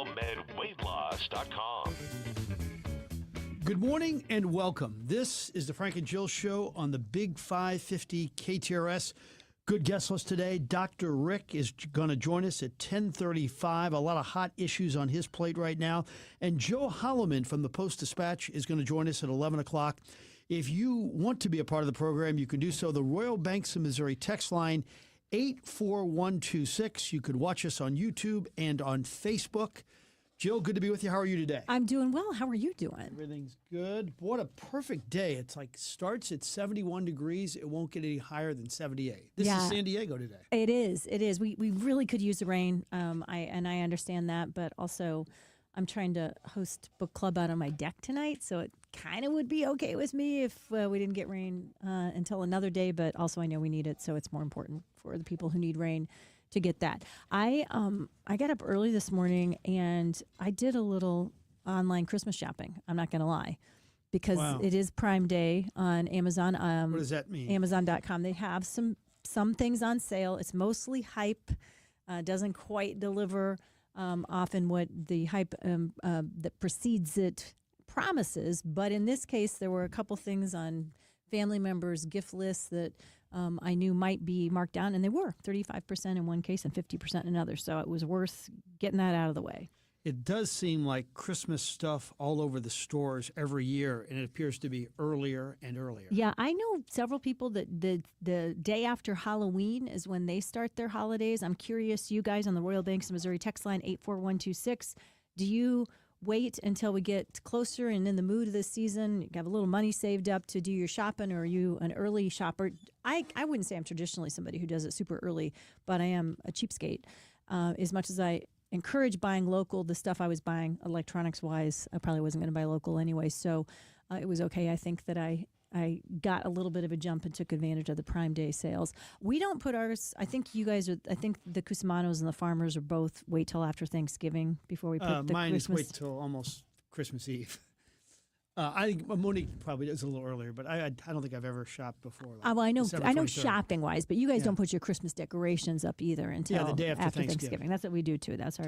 ProMedWeightLoss.com. Good morning and welcome. This is the Frank and Jill Show on the Big 550 KTRS. Good guest list today. Dr. Rick is going to join us at 10:35. A lot of hot issues on his plate right now. And Joe Holloman from the Post-Dispatch is going to join us at 11 o'clock. If you want to be a part of the program, you can do so. The Royal Banks of Missouri text line 84126. You could watch us on YouTube and on Facebook. Jill, good to be with you. How are you today? I'm doing well. How are you doing? Everything's good. What a perfect day. It's like starts at 71 degrees. It won't get any higher than 78. This is San Diego today. It is. It is. We really could use the rain. I understand that, but also I'm trying to host book club out on my deck tonight, so it kind of would be okay with me if we didn't get rain until another day, but also I know we need it, so it's more important for the people who need rain to get that. I got up early this morning and I did a little online Christmas shopping. I'm not going to lie, because it is Prime Day on Amazon. What does that mean? Amazon.com. They have some things on sale. It's mostly hype. Doesn't quite deliver often what the hype that precedes it promises. But in this case, there were a couple things on family members' gift lists that I knew might be marked down, and they were 35% in one case and 50% in another. So it was worth getting that out of the way. It does seem like Christmas stuff all over the stores every year, and it appears to be earlier and earlier. Yeah, I know several people that the day after Halloween is when they start their holidays. I'm curious, you guys on the Royal Banks of Missouri text line 84126, do you wait until we get closer and in the mood of the season, you have a little money saved up to do your shopping, or are you an early shopper? I wouldn't say I'm traditionally somebody who does it super early, but I am a cheapskate. As much as I encourage buying local, the stuff I was buying electronics-wise, I probably wasn't going to buy local anyway, so it was okay. I think that I got a little bit of a jump and took advantage of the Prime Day sales. We don't put ours, I think you guys are, I think the Cusamanos and the farmers are both wait till after Thanksgiving before we put the mine Christmas. is wait till almost Christmas Eve. I think Monique probably does a little earlier, but I don't think I've ever shopped before. Well, I know December 23rd. shopping wise, but you guys don't put your Christmas decorations up either until the day after Thanksgiving. That's what we do too. That's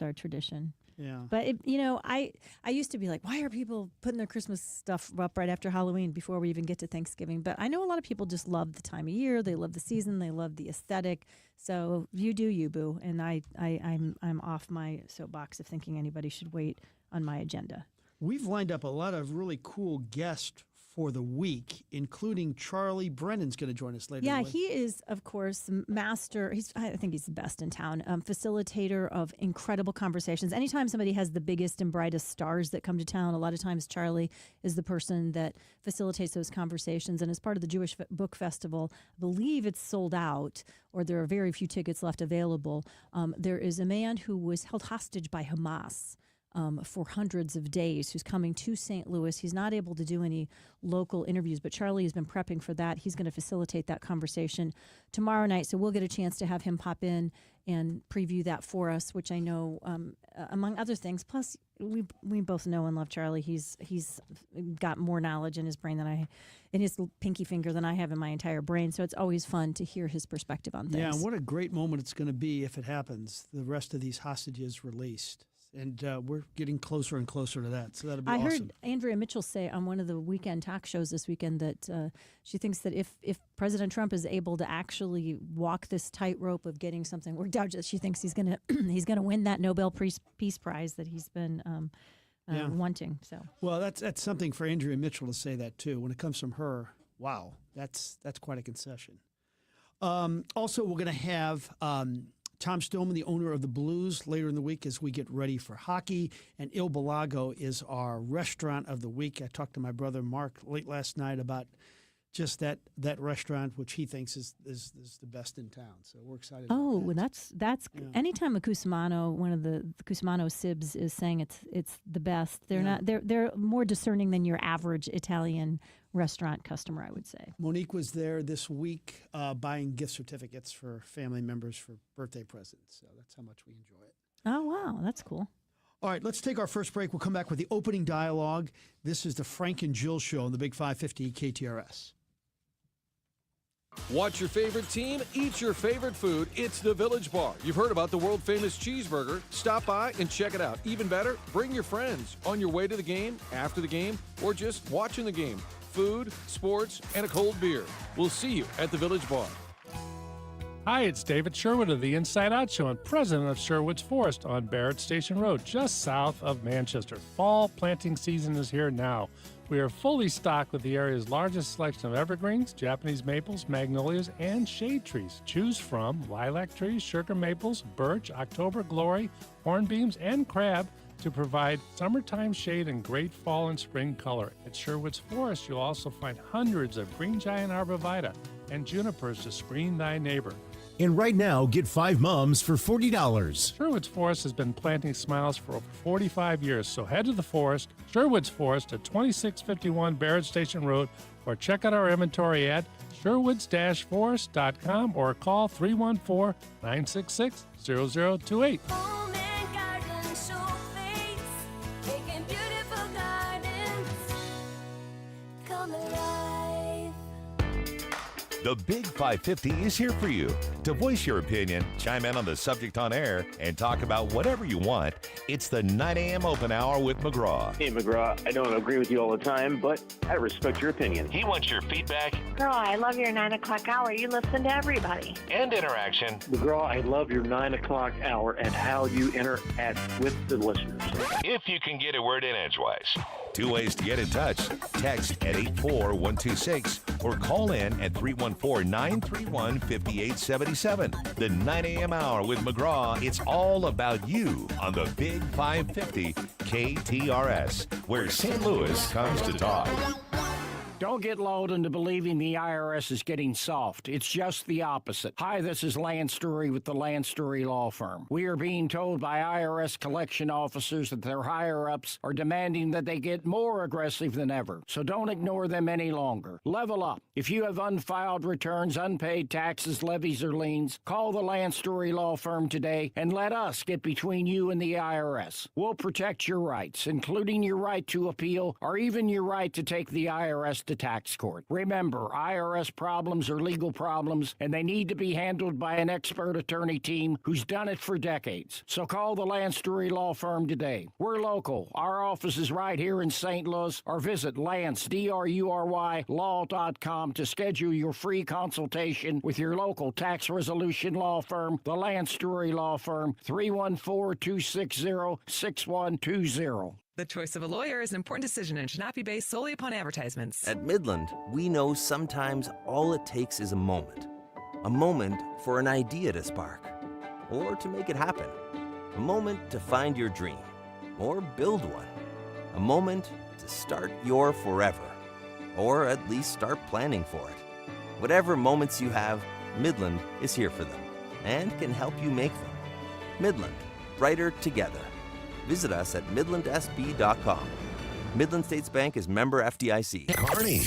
our tradition. Yeah. But I used to be like, why are people putting their Christmas stuff up right after Halloween before we even get to Thanksgiving? But I know a lot of people just love the time of year. They love the season. They love the aesthetic. So you do you, boo. And I'm off my soapbox of thinking anybody should wait on my agenda. We've lined up a lot of really cool guests for the week, including Charlie Brennan's going to join us later. Yeah, he is, of course, master. I think he's the best in town. Facilitator of incredible conversations. Anytime somebody has the biggest and brightest stars that come to town, a lot of times Charlie is the person that facilitates those conversations. And as part of the Jewish Book Festival, I believe it's sold out, or there are very few tickets left available. There is a man who was held hostage by Hamas for hundreds of days, who's coming to St. Louis. He's not able to do any local interviews, but Charlie has been prepping for that. He's going to facilitate that conversation tomorrow night, so we'll get a chance to have him pop in and preview that for us, which I know, among other things. Plus, we both know and love Charlie. He's got more knowledge in his brain in his pinky finger than I have in my entire brain. So it's always fun to hear his perspective on things. Yeah, and what a great moment it's going to be if it happens. The rest of these hostages released. And we're getting closer and closer to that, so that'll be awesome. I heard Andrea Mitchell say on one of the weekend talk shows this weekend that she thinks that if President Trump is able to actually walk this tightrope of getting something worked out, she thinks he's going to win that Nobel Peace Prize that he's been wanting. So well, that's something for Andrea Mitchell to say that too. When it comes from her, wow, that's quite a concession. Also, we're going to have Tom Stillman, the owner of the Blues, later in the week as we get ready for hockey. And Il Balago is our restaurant of the week. I talked to my brother Mark late last night about just that restaurant, which he thinks is the best in town. So we're excited. Oh, well, that's anytime a Cusimano, one of the Cusimano Sibs is saying it's the best. They're more discerning than your average Italian restaurant customer, I would say. Monique was there this week buying gift certificates for family members for birthday presents. So that's how much we enjoy it. Oh, wow. That's cool. All right, let's take our first break. We'll come back with the opening dialogue. This is the Frank and Jill Show on the Big 550 KTRS. Watch your favorite team, eat your favorite food. It's the Village Bar. You've heard about the world-famous cheeseburger. Stop by and check it out. Even better, bring your friends on your way to the game, after the game, or just watching the game. Food, sports, and a cold beer. We'll see you at the Village Bar. Hi, it's David Sherwood of the Inside Out Show and president of Sherwood's Forest on Barrett Station Road, just south of Manchester. Fall planting season is here now. We are fully stocked with the area's largest selection of evergreens, Japanese maples, magnolias, and shade trees. Choose from lilac trees, sugar maples, birch, October glory, hornbeams, and crab to provide summertime shade and great fall and spring color. At Sherwood's Forest, you'll also find hundreds of green giant arborvitae and junipers to screen thy neighbor. And right now, get 5 mums for $40. Sherwood's Forest has been planting smiles for over 45 years, so head to the forest, Sherwood's Forest at 2651 Barrett Station Road, or check out our inventory at sherwoods-forest.com or call 314-966-0028. Home and garden showplace, making beautiful gardens come alive. The Big 550 is here for you. To voice your opinion, chime in on the subject on air, and talk about whatever you want, it's the 9 a.m. open hour with McGraw. Hey, McGraw, I don't agree with you all the time, but I respect your opinion. He wants your feedback Girl, I love your 9 o'clock hour. You listen to everybody. and interaction. McGraw, I love your 9 o'clock hour and how you interact with the listeners. If you can get a word in edgewise. 2 ways to get in touch. Text at 84126 or call in at 314-931-5877. The 9 a.m. hour with McGraw. It's all about you on the Big 550 KTRS, where St. Louis comes to talk. Don't get lulled into believing the IRS is getting soft. It's just the opposite. Hi, this is Lance Story with the Lance Story Law Firm. We are being told by IRS collection officers that their higher-ups are demanding that they get more aggressive than ever. So don't ignore them any longer. Level up. If you have unfiled returns, unpaid taxes, levies, or liens, call the Lance Story Law Firm today and let us get between you and the IRS. We'll protect your rights, including your right to appeal or even your right to take the IRS to tax court. Remember, IRS problems are legal problems, and they need to be handled by an expert attorney team who's done it for decades. So call the Lance Story Law Firm today. We're local. Our office is right here in St. Louis, or visit Lance, DRURY, law.com to schedule your free consultation with your local tax resolution law firm, the Lance Story Law Firm, 314-260-6120. The choice of a lawyer is an important decision and should not be based solely upon advertisements. At Midland, we know sometimes all it takes is a moment for an idea to spark, or to make it happen, a moment to find your dream, or build one, a moment to start your forever, or at least start planning for it. Whatever moments you have, Midland is here for them and can help you make them. Midland, brighter together. Visit us at midlandsb.com. Midland States Bank is member FDIC. Carney,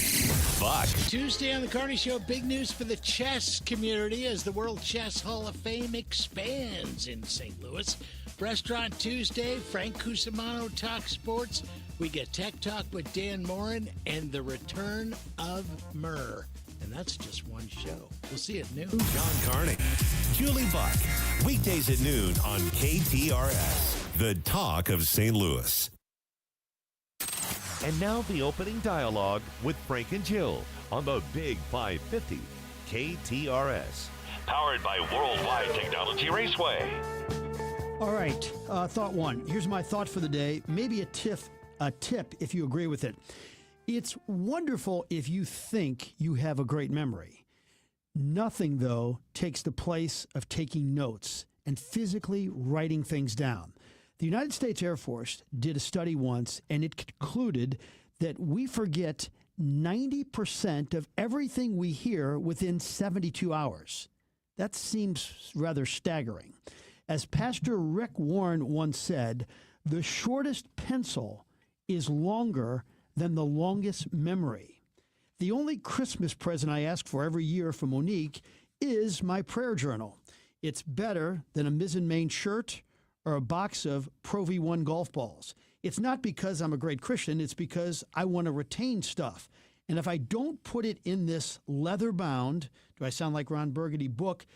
Buck. Tuesday on the Carney Show, big news for the chess community as the World Chess Hall of Fame expands in St. Louis. Restaurant Tuesday, Frank Cusimano talks sports. We get Tech Talk with Dan Morin and the return of Murr. And that's just one show. We'll see you at noon. John Carney, Julie Buck. Weekdays at noon on KTRS. The talk of St. Louis. And now the opening dialogue with Frank and Jill on the Big 550 KTRS. Powered by Worldwide Technology Raceway. All right, thought one. Here's my thought for the day. Maybe a tip if you agree with it. It's wonderful if you think you have a great memory. Nothing, though, takes the place of taking notes and physically writing things down. The United States Air Force did a study once, and it concluded that we forget 90% of everything we hear within 72 hours. That seems rather staggering. As Pastor Rick Warren once said, the shortest pencil is longer than the longest memory. The only Christmas present I ask for every year from Monique is my prayer journal. It's better than a Ms. and Main shirt or a box of Pro V1 golf balls. It's not because I'm a great Christian. It's because I want to retain stuff. And if I don't put it in this leather-bound, do I sound like Ron Burgundy, book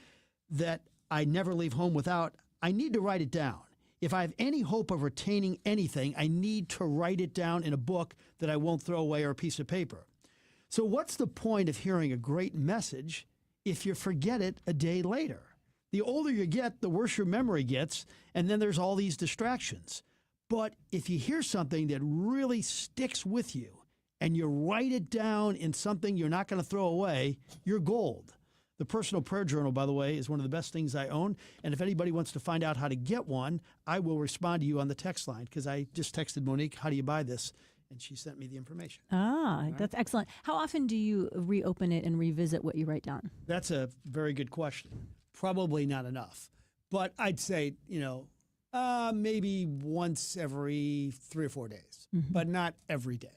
that I never leave home without, I need to write it down. If I have any hope of retaining anything, I need to write it down in a book that I won't throw away or a piece of paper. So what's the point of hearing a great message if you forget it a day later? The older you get, the worse your memory gets, and then there's all these distractions. But if you hear something that really sticks with you and you write it down in something you're not going to throw away, you're gold. The Personal Prayer Journal, by the way, is one of the best things I own. And if anybody wants to find out how to get one, I will respond to you on the text line, because I just texted Monique, how do you buy this? And she sent me the information. That's excellent. How often do you reopen it and revisit what you write down? That's a very good question. Probably not enough. But I'd say, maybe once every 3 or 4 days, but not every day.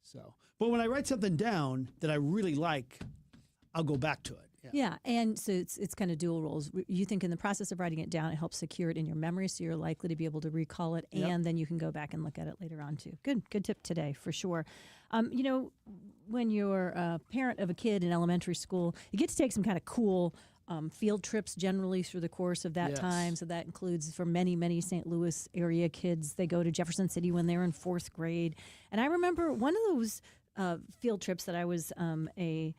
So, but when I write something down that I really like, I'll go back to it. Yeah, and so it's kind of dual roles. You think in the process of writing it down, it helps secure it in your memory, so you're likely to be able to recall it, and then you can go back and look at it later on too. Good tip today for sure. When you're a parent of a kid in elementary school, you get to take some kind of cool field trips generally through the course of that time. So that includes for many St. Louis area kids, they go to Jefferson City when they're in 4th grade. And I remember one of those field trips that I was I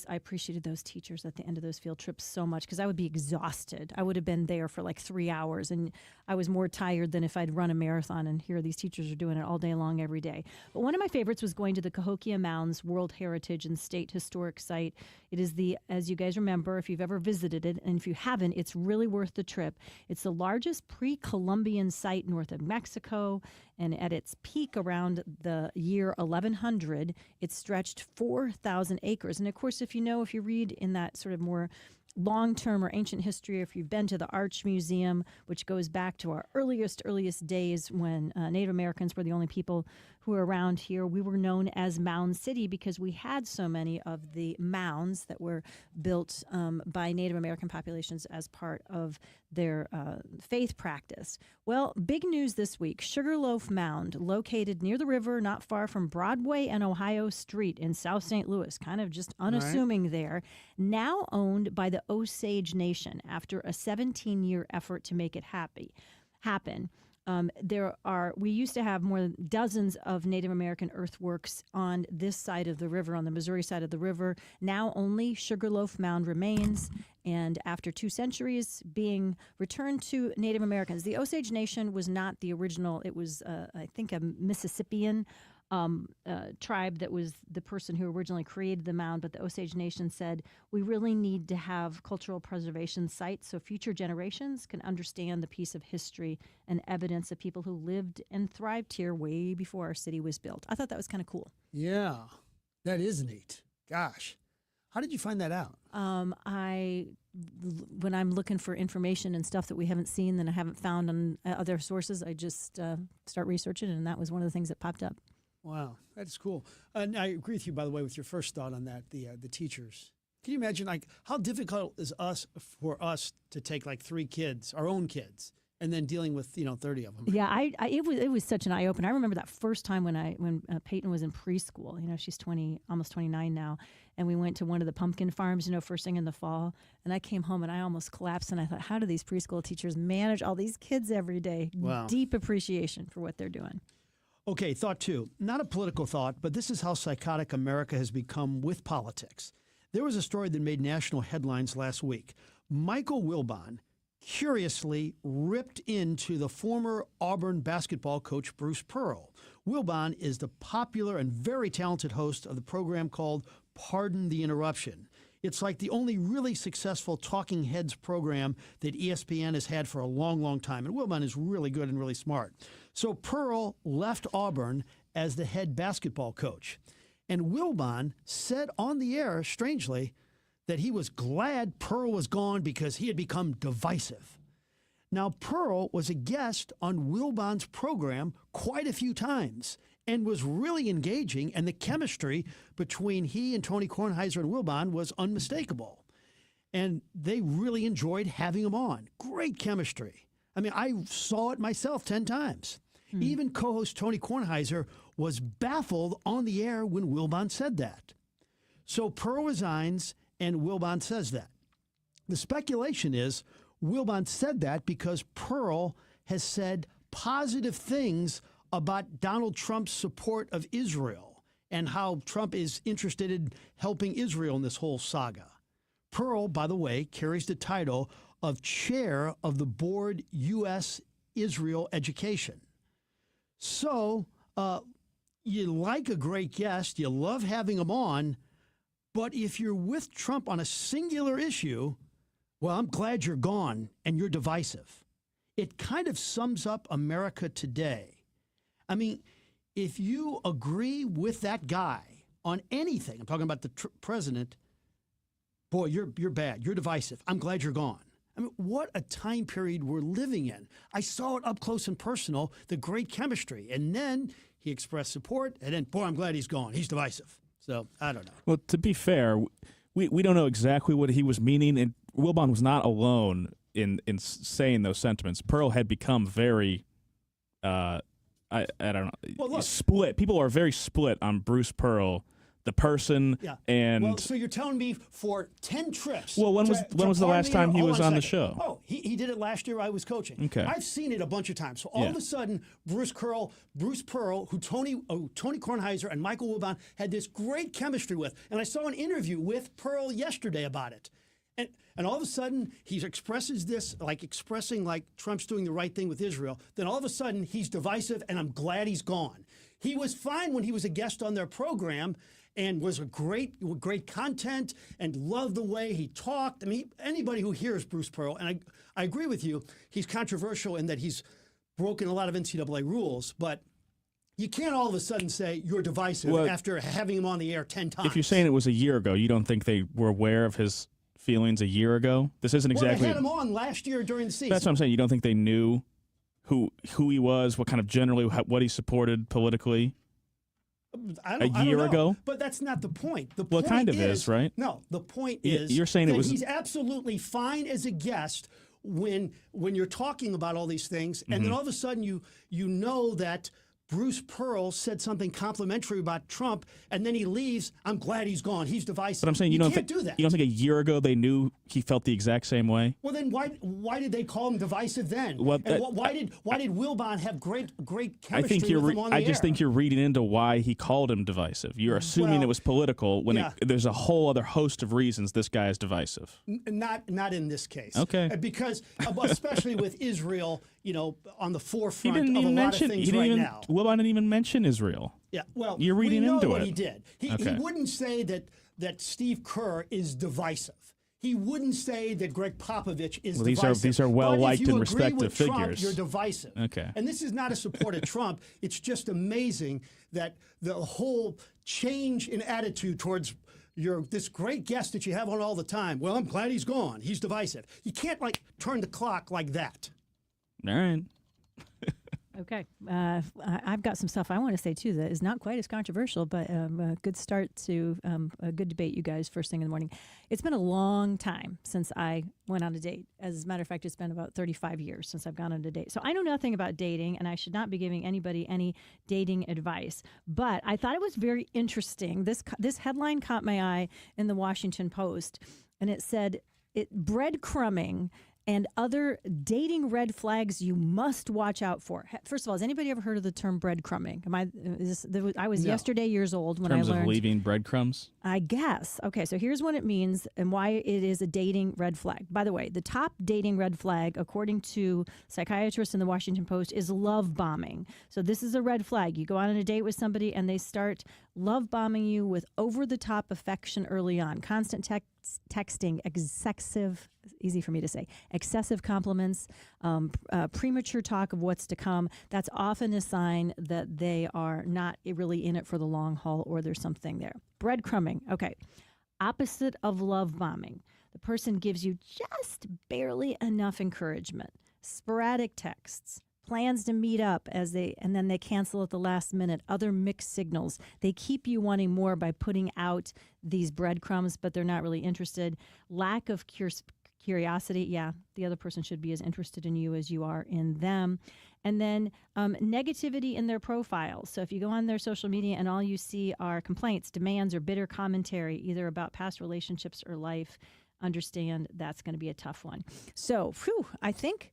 appreciated those teachers at the end of those field trips so much, because I would be exhausted. I would have been there for like 3 hours, and I was more tired than if I'd run a marathon, and here these teachers are doing it all day long every day. But one of my favorites was going to the Cahokia Mounds World Heritage and State Historic Site. It is as you guys remember, if you've ever visited it, and if you haven't, it's really worth the trip. It's the largest pre-Columbian site north of Mexico, and at its peak around the year 1100, it stretched 4,000 acres. And of course, if you read in that sort of more long-term or ancient history, if you've been to the Arch Museum, which goes back to our earliest days when Native Americans were the only people who were around here, we were known as Mound City because we had so many of the mounds that were built by Native American populations as part of their faith practice. Well, big news this week. Sugarloaf Mound, located near the river, not far from Broadway and Ohio Street in South St. Louis, kind of just unassuming there, now owned by the Osage Nation after a 17-year effort to make it happen. We used to have more than dozens of Native American earthworks on this side of the river, on the Missouri side of the river. Now only Sugarloaf Mound remains, and after 2 centuries being returned to Native Americans. The Osage Nation was not the original. It was, I think, a Mississippian tribe that was the person who originally created the mound, but the Osage Nation said, we really need to have cultural preservation sites so future generations can understand the piece of history and evidence of people who lived and thrived here way before our city was built. I thought that was kind of cool. Yeah, that is neat. Gosh, how did you find that out? When I'm looking for information and stuff that we haven't seen that I haven't found on other sources, I just start researching, and that was one of the things that popped up. Wow, that's cool. And I agree with you, by the way, with your first thought on that, the teachers. Can you imagine, how difficult is for us to take 3 kids, our own kids, and then dealing with 30 of them? Yeah, it was such an eye opener. I remember that first time when Peyton was in preschool. She's almost 29 now, and we went to one of the pumpkin farms. First thing in the fall, and I came home and I almost collapsed. And I thought, how do these preschool teachers manage all these kids every day? Wow. Deep appreciation for what they're doing. Okay, thought 2. Not a political thought, but this is how psychotic America has become with politics. There was a story that made national headlines last week. Michael Wilbon curiously ripped into the former Auburn basketball coach Bruce Pearl. Wilbon is the popular and very talented host of the program called Pardon the Interruption. It's like the only really successful talking heads program that ESPN has had for a long, long time. And Wilbon is really good and really smart. So Pearl left Auburn as the head basketball coach. And Wilbon said on the air, strangely, that he was glad Pearl was gone because he had become divisive. Now, Pearl was a guest on Wilbon's program quite a few times and was really engaging, and the chemistry between he and Tony Kornheiser and Wilbon was unmistakable. And they really enjoyed having him on. Great chemistry. I mean, I saw it myself 10 times. Even co-host Tony Kornheiser was baffled on the air when Wilbon said that. So Pearl resigns, and Wilbon says that. The speculation is Wilbon said that because Pearl has said positive things about Donald Trump's support of Israel and how Trump is interested in helping Israel in this whole saga. Pearl, by the way, carries the title of chair of the board U.S. Israel Education. So you like a great guest, you love having him on, but if you're with Trump on a singular issue, well, I'm glad you're gone and you're divisive. It kind of sums up America today. I mean, if you agree with that guy on anything, I'm talking about the president, boy, you're bad. You're divisive. I'm glad you're gone. I mean, what a time period we're living in. I saw it up close and personal, the great chemistry. And then he expressed support, and then, boy, I'm glad he's gone. He's divisive. So, I don't know. Well, to be fair, we don't know exactly what he was meaning, and Wilbon was not alone in saying those sentiments. Pearl had become very, I don't know, well, look, split. People are very split on Bruce Pearl, the person, and well, so you're telling me for 10 trips. Well, when was the last time he was on the show? Oh, he did it last year. I was coaching. Okay, I've seen it a bunch of times. So all of a sudden, Bruce Pearl, who Tony Kornheiser and Michael Wilbon had this great chemistry with, and I saw an interview with Pearl yesterday about it. And all of a sudden, he expresses this, expressing like Trump's doing the right thing with Israel. Then all of a sudden, he's divisive, and I'm glad he's gone. He was fine when he was a guest on their program and was a great content and loved the way he talked. I mean, anybody who hears Bruce Pearl, and I agree with you, he's controversial in that he's broken a lot of NCAA rules, but you can't all of a sudden say you're divisive after having him on the air 10 times. If you're saying it was a year ago, you don't think they were aware of his feelings a year ago? This isn't exactly. Well, they had him on last year during the season. That's what I'm saying. You don't think they knew who he was, what kind of generally what he supported politically? A year ago? But that's not the point. The point kind of is, right? No, the point is you're saying that it was. He's absolutely fine as a guest when you're talking about all these things, and then all of a sudden you know that Bruce Pearl said something complimentary about Trump, and then he leaves. I'm glad he's gone. He's divisive. But I'm saying you can't do that. You don't think a year ago they knew he felt the exact same way? Well, then why did they call him divisive then? Well, why did Wilbon have great chemistry with him on the I just air? think you're reading into why he called him divisive. You're assuming it was political when there's a whole other host of reasons this guy is divisive. Not in this case. Okay. Because especially with Israel, on the forefront of a lot of things right now. Wilbon didn't even mention Israel. Yeah, well, you're reading we know into what it. He did. He wouldn't say that Steve Kerr is divisive. He wouldn't say that Greg Popovich is divisive. These are well-liked and respected figures. figures. You're divisive. Okay. And this is not a support of Trump. It's just amazing that the whole change in attitude towards this great guest that you have on all the time. Well, I'm glad he's gone. He's divisive. You can't turn the clock like that. All right. Okay. I've got some stuff I want to say, too, that is not quite as controversial, but a good start to a good debate, you guys, first thing in the morning. It's been a long time since I went on a date. As a matter of fact, it's been about 35 years since I've gone on a date. So I know nothing about dating, and I should not be giving anybody any dating advice. But I thought it was very interesting. This headline caught my eye in the Washington Post, and it said, breadcrumbing and other dating red flags you must watch out for. First of all, has anybody ever heard of the term breadcrumbing? I was yesterday years old when I learned. In terms of leaving breadcrumbs? I guess. Okay, so here's what it means and why it is a dating red flag. By the way, the top dating red flag, according to psychiatrists in the Washington Post, is love bombing. So this is a red flag. You go on a date with somebody and they start love bombing you with over-the-top affection early on, constant texting, easy for me to say, excessive compliments, premature talk of what's to come. That's often a sign that they are not really in it for the long haul or there's something there. Breadcrumbing, okay. Opposite of love bombing. The person gives you just barely enough encouragement, sporadic texts, plans to meet up and then they cancel at the last minute, other mixed signals. They keep you wanting more by putting out these breadcrumbs, but they're not really interested. Lack of curiosity. Yeah, the other person should be as interested in you as you are in them. And then negativity in their profiles. So if you go on their social media and all you see are complaints, demands, or bitter commentary, either about past relationships or life, understand that's going to be a tough one. So, I think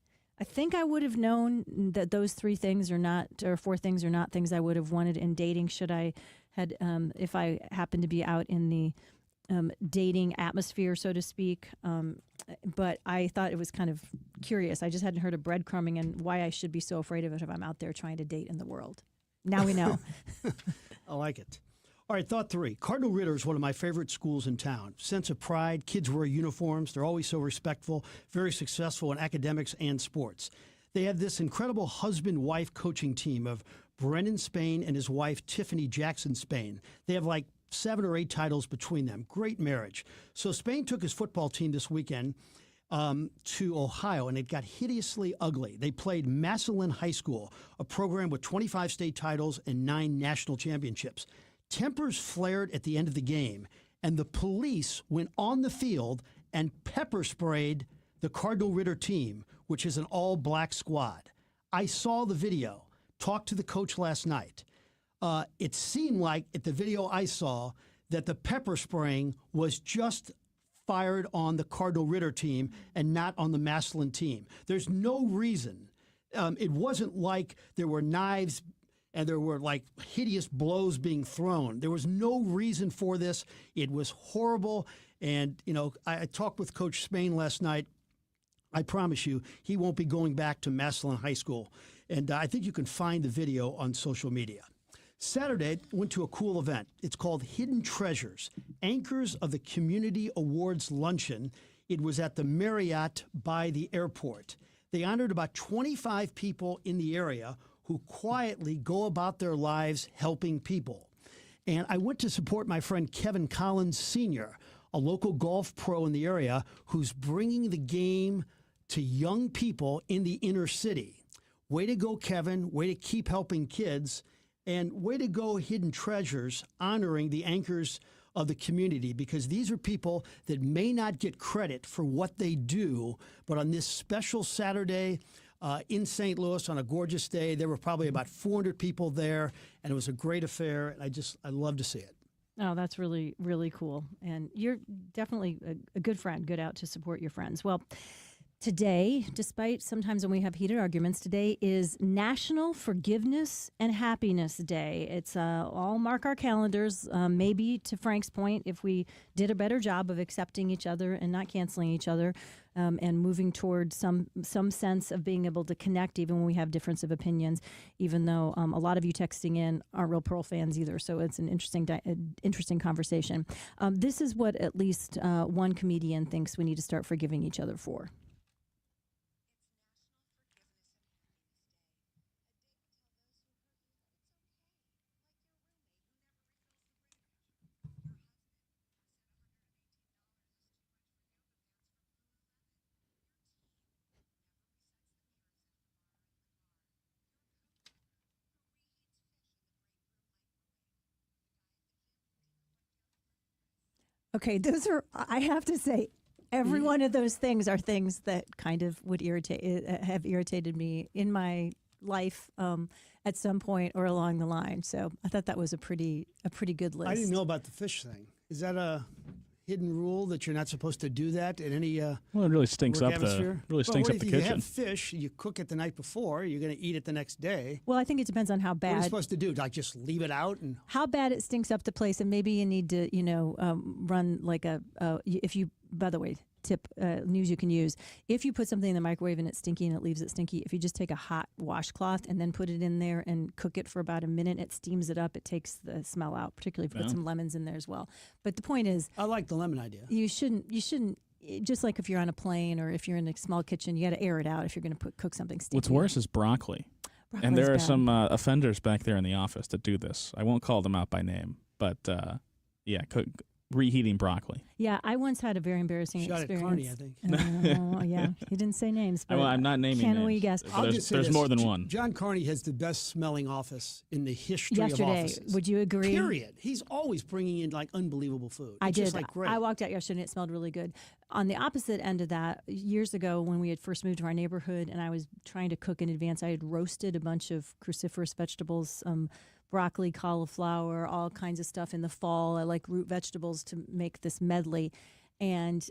I would have known that those 3 things are not, or 4 things are not things I would have wanted in dating. Should I had, if I happened to be out in the dating atmosphere, so to speak. But I thought it was kind of curious. I just hadn't heard of breadcrumbing and why I should be so afraid of it if I'm out there trying to date in the world. Now we know. I like it. All right, thought 3. Cardinal Ritter is one of my favorite schools in town. Sense of pride, kids wear uniforms, they're always so respectful, very successful in academics and sports. They have this incredible husband-wife coaching team of Brennan Spain and his wife, Tiffany Jackson Spain. They have like 7 or 8 titles between them. Great marriage. So Spain took his football team this weekend to Ohio, and it got hideously ugly. They played Massillon High School, a program with 25 state titles and 9 national championships. Tempers flared at the end of the game, and the police went on the field and pepper sprayed the Cardinal Ritter team, which is an all-black squad. I saw the video, talked to the coach last night. It seemed like, at the video I saw, that the pepper spraying was just fired on the Cardinal Ritter team and not on the Massillon team. There's no reason. It wasn't like there were knives and there were like hideous blows being thrown. There was no reason for this. It was horrible. And, I talked with Coach Spain last night. I promise you, he won't be going back to Massillon High School. And I think you can find the video on social media. Saturday, went to a cool event. It's called Hidden Treasures, Anchors of the Community Awards Luncheon. It was at the Marriott by the airport. They honored about 25 people in the area who quietly go about their lives helping people. And I went to support my friend Kevin Collins Sr., a local golf pro in the area who's bringing the game to young people in the inner city. Way to go, Kevin. Way to keep helping kids. And way to go, Hidden Treasures, honoring the anchors of the community, because these are people that may not get credit for what they do, but on this special Saturday in St. Louis on a gorgeous day, there were probably about 400 people there, and it was a great affair, and I love to see it. Oh, that's really, really cool. And you're definitely a good friend, good out to support your friends. Well, today, despite sometimes when we have heated arguments, today is National Forgiveness and Happiness Day. It's all mark our calendars. Maybe to Frank's point, if we did a better job of accepting each other and not canceling each other, and moving towards some sense of being able to connect even when we have difference of opinions, even though a lot of you texting in aren't real Pearl fans either. So it's an interesting conversation. This is what at least one comedian thinks we need to start forgiving each other for. Okay, those are, I have to say, every one of those things are things that kind of would have irritated me in my life at some point or along the line. So I thought that was a pretty good list. I didn't know about the fish thing. Is that a hidden rule that you're not supposed to do that in any well, it really stinks up atmosphere? the kitchen. You have fish, you cook it the night before, you're going to eat it the next day. Well, I think it depends on how bad. What are you supposed to do? Like just leave it out and how bad it stinks up the place, and maybe you need to, run like if you. By the way, tip news you can use: if you put something in the microwave and it's stinky and it leaves it stinky, if you just take a hot washcloth and then put it in there and cook it for about a minute, it steams it up. It takes the smell out, particularly if you put some lemons in there as well. But the point is, I like the lemon idea. You shouldn't. Just like if you're on a plane or if you're in a small kitchen, you got to air it out if you're going to cook something stinky. What's worse is broccoli. Broccoli's and there are bad. some offenders back there in the office that do this. I won't call them out by name, but reheating broccoli. Yeah, I once had a very embarrassing Shot at experience. Carney, I think. Oh, yeah. He didn't say names. But I'm not naming can names. we guess? But I'll there's just say there's this. more than one. John Carney has the best smelling office in the history of Yesterday, offices. would you agree? Period. He's always bringing in like unbelievable food. I It's did. just like great. I walked out yesterday and it smelled really good. On the opposite end of that, years ago when we had first moved to our neighborhood and I was trying to cook in advance, I had roasted a bunch of cruciferous vegetables, broccoli, cauliflower, all kinds of stuff in the fall. I like root vegetables to make this medley. And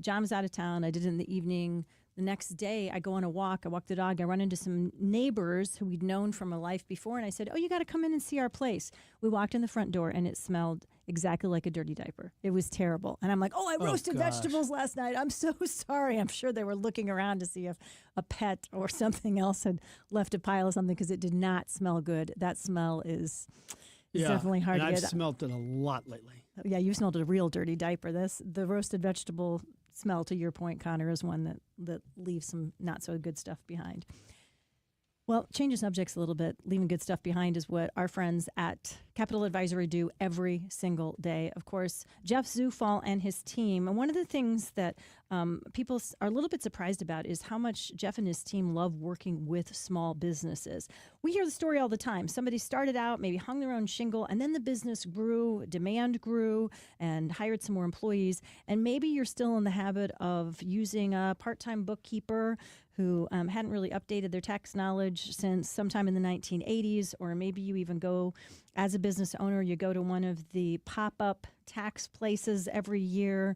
John was out of town. I did it in the evening. The next day, I go on a walk. I walk the dog. I run into some neighbors who we'd known from a life before. And I said, oh, you got to come in and see our place. We walked in the front door, and it smelled exactly like a dirty diaper. It was terrible. And I'm like, oh, I roasted vegetables last night. I'm so sorry. I'm sure they were looking around to see if a pet or something else had left a pile of something because it did not smell good. That smell is definitely hard and to I've get. smelt it a lot lately. Yeah, you smelled a real dirty diaper. The roasted vegetable smell, to your point, Connor, is one that leaves some not so good stuff behind. Well, changing subjects a little bit, leaving good stuff behind is what our friends at Capital Advisory do every single day. Of course, Jeff Zufall and his team. And one of the things that people are a little bit surprised about is how much Jeff and his team love working with small businesses. We hear the story all the time. Somebody started out, maybe hung their own shingle, and then the business grew, demand grew, and hired some more employees. And maybe you're still in the habit of using a part-time bookkeeper who hadn't really updated their tax knowledge since sometime in the 1980s, or maybe you even go, as a business owner, you go to one of the pop-up tax places every year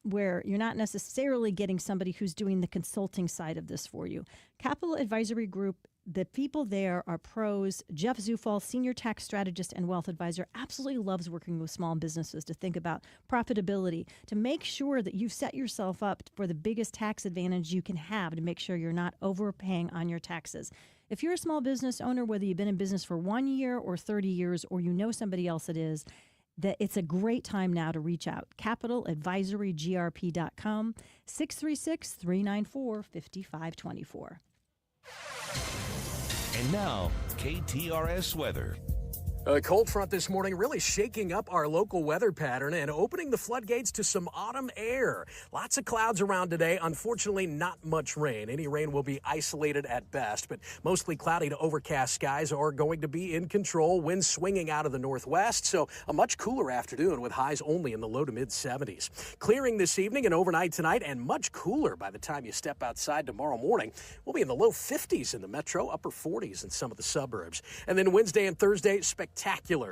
where you're not necessarily getting somebody who's doing the consulting side of this for you. Capital Advisory Group, the people there are pros. Jeff Zufall, senior tax strategist and wealth advisor, absolutely loves working with small businesses to think about profitability, to make sure that you've set yourself up for the biggest tax advantage you can have, to make sure you're not overpaying on your taxes. If you're a small business owner, whether you've been in business for 1 year or 30 years, or you know somebody else that is, that it's a great time now to reach out. CapitalAdvisoryGRP.com, 636-394-5524. And now, KTRS weather. A cold front this morning really shaking up our local weather pattern and opening the floodgates to some autumn air. Lots of clouds around today. Unfortunately, not much rain. Any rain will be isolated at best, but mostly cloudy to overcast skies are going to be in control. Winds swinging out of the northwest, so a much cooler afternoon with highs only in the low to mid 70s. Clearing this evening and overnight tonight, and much cooler by the time you step outside tomorrow morning. We'll be in the low 50s in the metro, upper 40s in some of the suburbs. And then Wednesday and Thursday, spectacular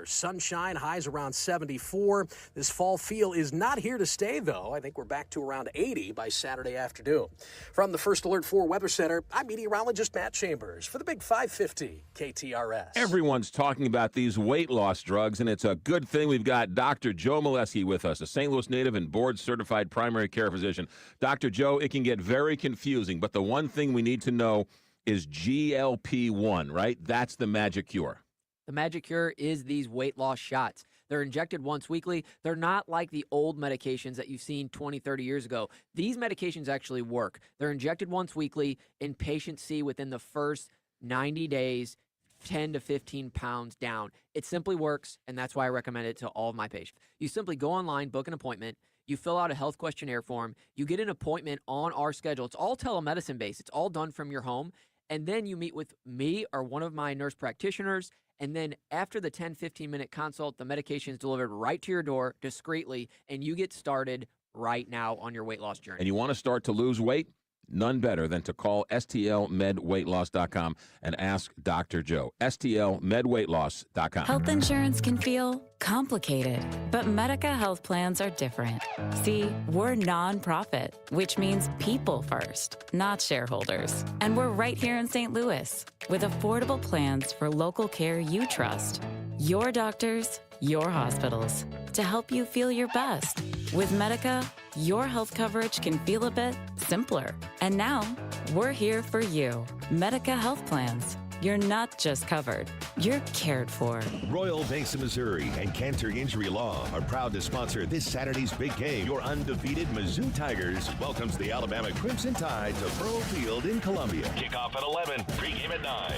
sunshine, highs around 74. This fall feel is not here to stay, though. I think we're back to around 80 by Saturday afternoon. From the First Alert 4 Weather Center, I'm meteorologist Matt Chambers for the Big 550 KTRS. Everyone's talking about these weight loss drugs, and it's a good thing we've got Dr. Joe Molesky with us, a St. Louis native and board-certified primary care physician. Dr. Joe, it can get very confusing, but the one thing we need to know is GLP-1, right? That's the magic cure. The magic cure is these weight loss shots. They're injected once weekly. They're not like the old medications that you've seen 20, 30 years ago. These medications actually work. They're injected once weekly, and patients see within the first 90 days 10 to 15 pounds down. It simply works, and that's why I recommend it to all of my patients. You simply go online, book an appointment. You fill out a health questionnaire form. You get an appointment on our schedule. It's all telemedicine based. It's all done from your home. And then you meet with me or one of my nurse practitioners. And then after the 10, 15-minute consult, the medication is delivered right to your door discreetly, and you get started right now on your weight loss journey. And you want to start to lose weight? None better than to call stlmedweightloss.com and ask Dr. Joe. stlmedweightloss.com. Health insurance can feel complicated, but Medica health plans are different. See, we're nonprofit, which means people first, not shareholders. And we're right here in St. Louis with affordable plans for local care you trust. Your doctors, your hospitals, to help you feel your best. With Medica, your health coverage can feel a bit simpler. And now, we're here for you. Medica Health Plans. you're not just covered, you're cared for. Royal Banks of Missouri and Cantor Injury Law are proud to sponsor this Saturday's big game. Your undefeated Mizzou Tigers welcomes the Alabama Crimson Tide to Pearl Field in Columbia. Kickoff at 11, pregame at 9.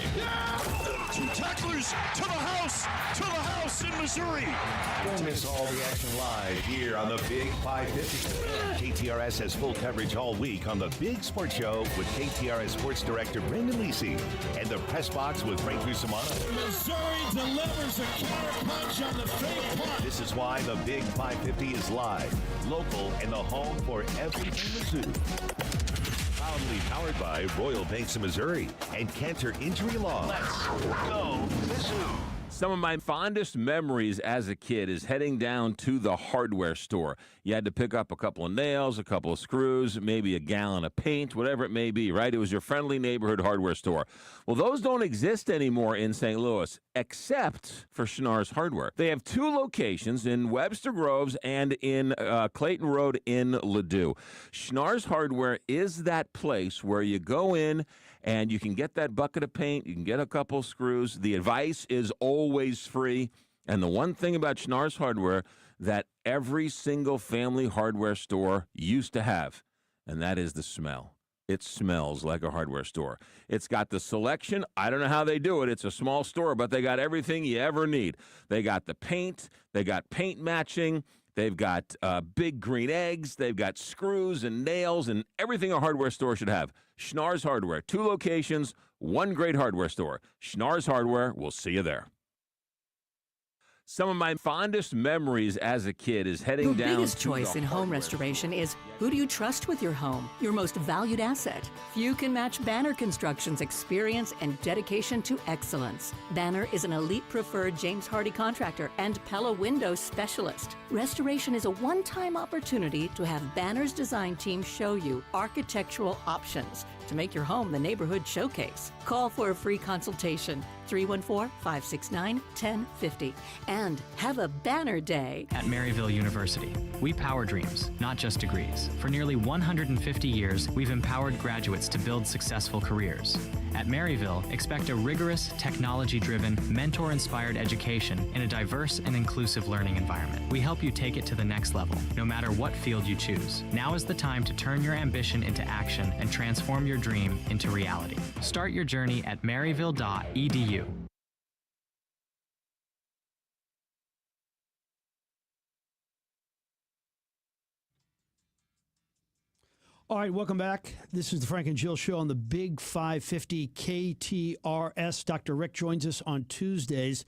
Two tacklers to the house in Missouri. Don't miss all the action live here on the Big 550. KTRS has full coverage all week on the Big Sports Show with KTRS Sports Director Brendan Lisi and the Press Box with Frank Cusimano. Missouri delivers a counter punch on the fake punt. This is why the Big 550 is live, local, and the home for everything Mizzou. Proudly powered by Royal Banks of Missouri and Cantor Injury Law. Let's go Mizzou. Some of my fondest memories as a kid is heading down to the hardware store. You had to pick up a couple of nails, a couple of screws, maybe a gallon of paint, whatever it may be, right? It was your friendly neighborhood hardware store. Well, those don't exist anymore in St. Louis, except for Schnarr's Hardware. They have two locations in Webster Groves and in Clayton Road in Ladue. Schnarr's Hardware is that place where you go in and you can get that bucket of paint, you can get a couple of screws. The advice is always free. And the one thing about Schnarr's Hardware that every single family hardware store used to have, and that is the smell. It smells like a hardware store. It's got the selection. I don't know how they do it. It's a small store, but they got everything you ever need. They got the paint. They got paint matching. They've got big green eggs. They've got screws and nails and everything a hardware store should have. Schnarr's Hardware, 2 locations, 1 great hardware store. Schnarr's Hardware, we'll see you there. Some of my fondest memories as a kid is heading down to the biggest choice in home restoration is who do you trust with your home, your most valued asset. Few can match Banner Construction's experience and dedication to excellence. Banner is an elite preferred James Hardy contractor and Pella Windows specialist. Restoration is a one-time opportunity to have Banner's design team show you architectural options to make your home the neighborhood showcase. Call for a free consultation, 314-569-1050. And have a banner day. At Maryville University, we power dreams, not just degrees. For nearly 150 years, we've empowered graduates to build successful careers. At Maryville, expect a rigorous, technology-driven, mentor-inspired education in a diverse and inclusive learning environment. We help you take it to the next level, no matter what field you choose. Now is the time to turn your ambition into action and transform your dream into reality. Start your journey at maryville.edu. All right, welcome back. This is the Frank and Jill Show on the Big 550 KTRS. Dr. Rick joins us on Tuesdays.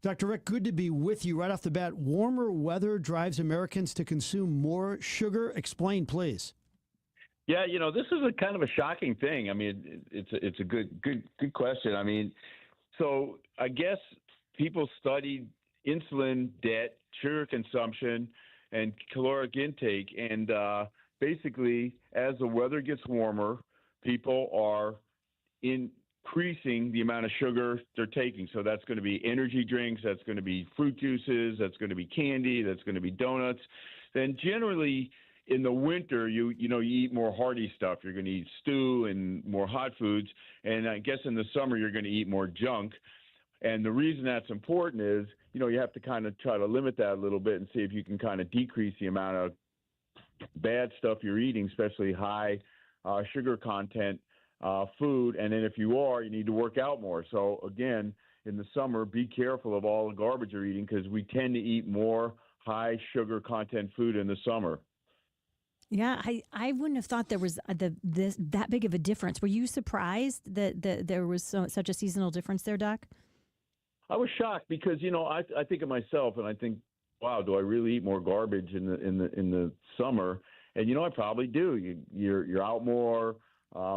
Dr. Rick, good to be with you. Right off the bat, warmer weather drives Americans to consume more sugar. Explain, please. Yeah, this is a kind of a shocking thing. I mean, it's a good question. I mean, so I guess people studied insulin debt, sugar consumption, and caloric intake, and basically, as the weather gets warmer, people are increasing the amount of sugar they're taking. So that's going to be energy drinks, that's going to be fruit juices, that's going to be candy, that's going to be donuts. Then generally in the winter, you eat more hearty stuff. You're going to eat stew and more hot foods. And I guess in the summer, you're going to eat more junk. And the reason that's important is, you have to kind of try to limit that a little bit and see if you can kind of decrease the amount of bad stuff you're eating, especially high sugar content food. And then if you need to work out more. So again, in the summer, be careful of all the garbage you're eating because we tend to eat more high sugar content food in the summer. Yeah, I wouldn't have thought there was that big of a difference. Were you surprised that there was such a seasonal difference there, Doc? I was shocked because I think of myself and I think, wow, do I really eat more garbage in the summer? And I probably do. You're out more.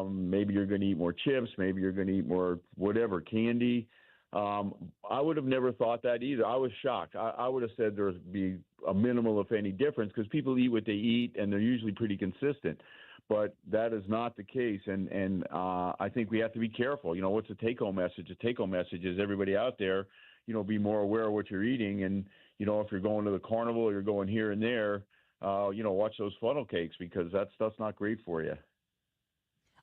Maybe you're going to eat more chips. Maybe you're going to eat more whatever candy. I would have never thought that either. I was shocked. I would have said there would be a minimal, if any, difference because people eat what they eat and they're usually pretty consistent. But that is not the case, and I think we have to be careful. What's the take-home message? The take-home message is everybody out there, be more aware of what you're eating, and if you're going to the carnival or you're going here and there, watch those funnel cakes because that stuff's not great for you.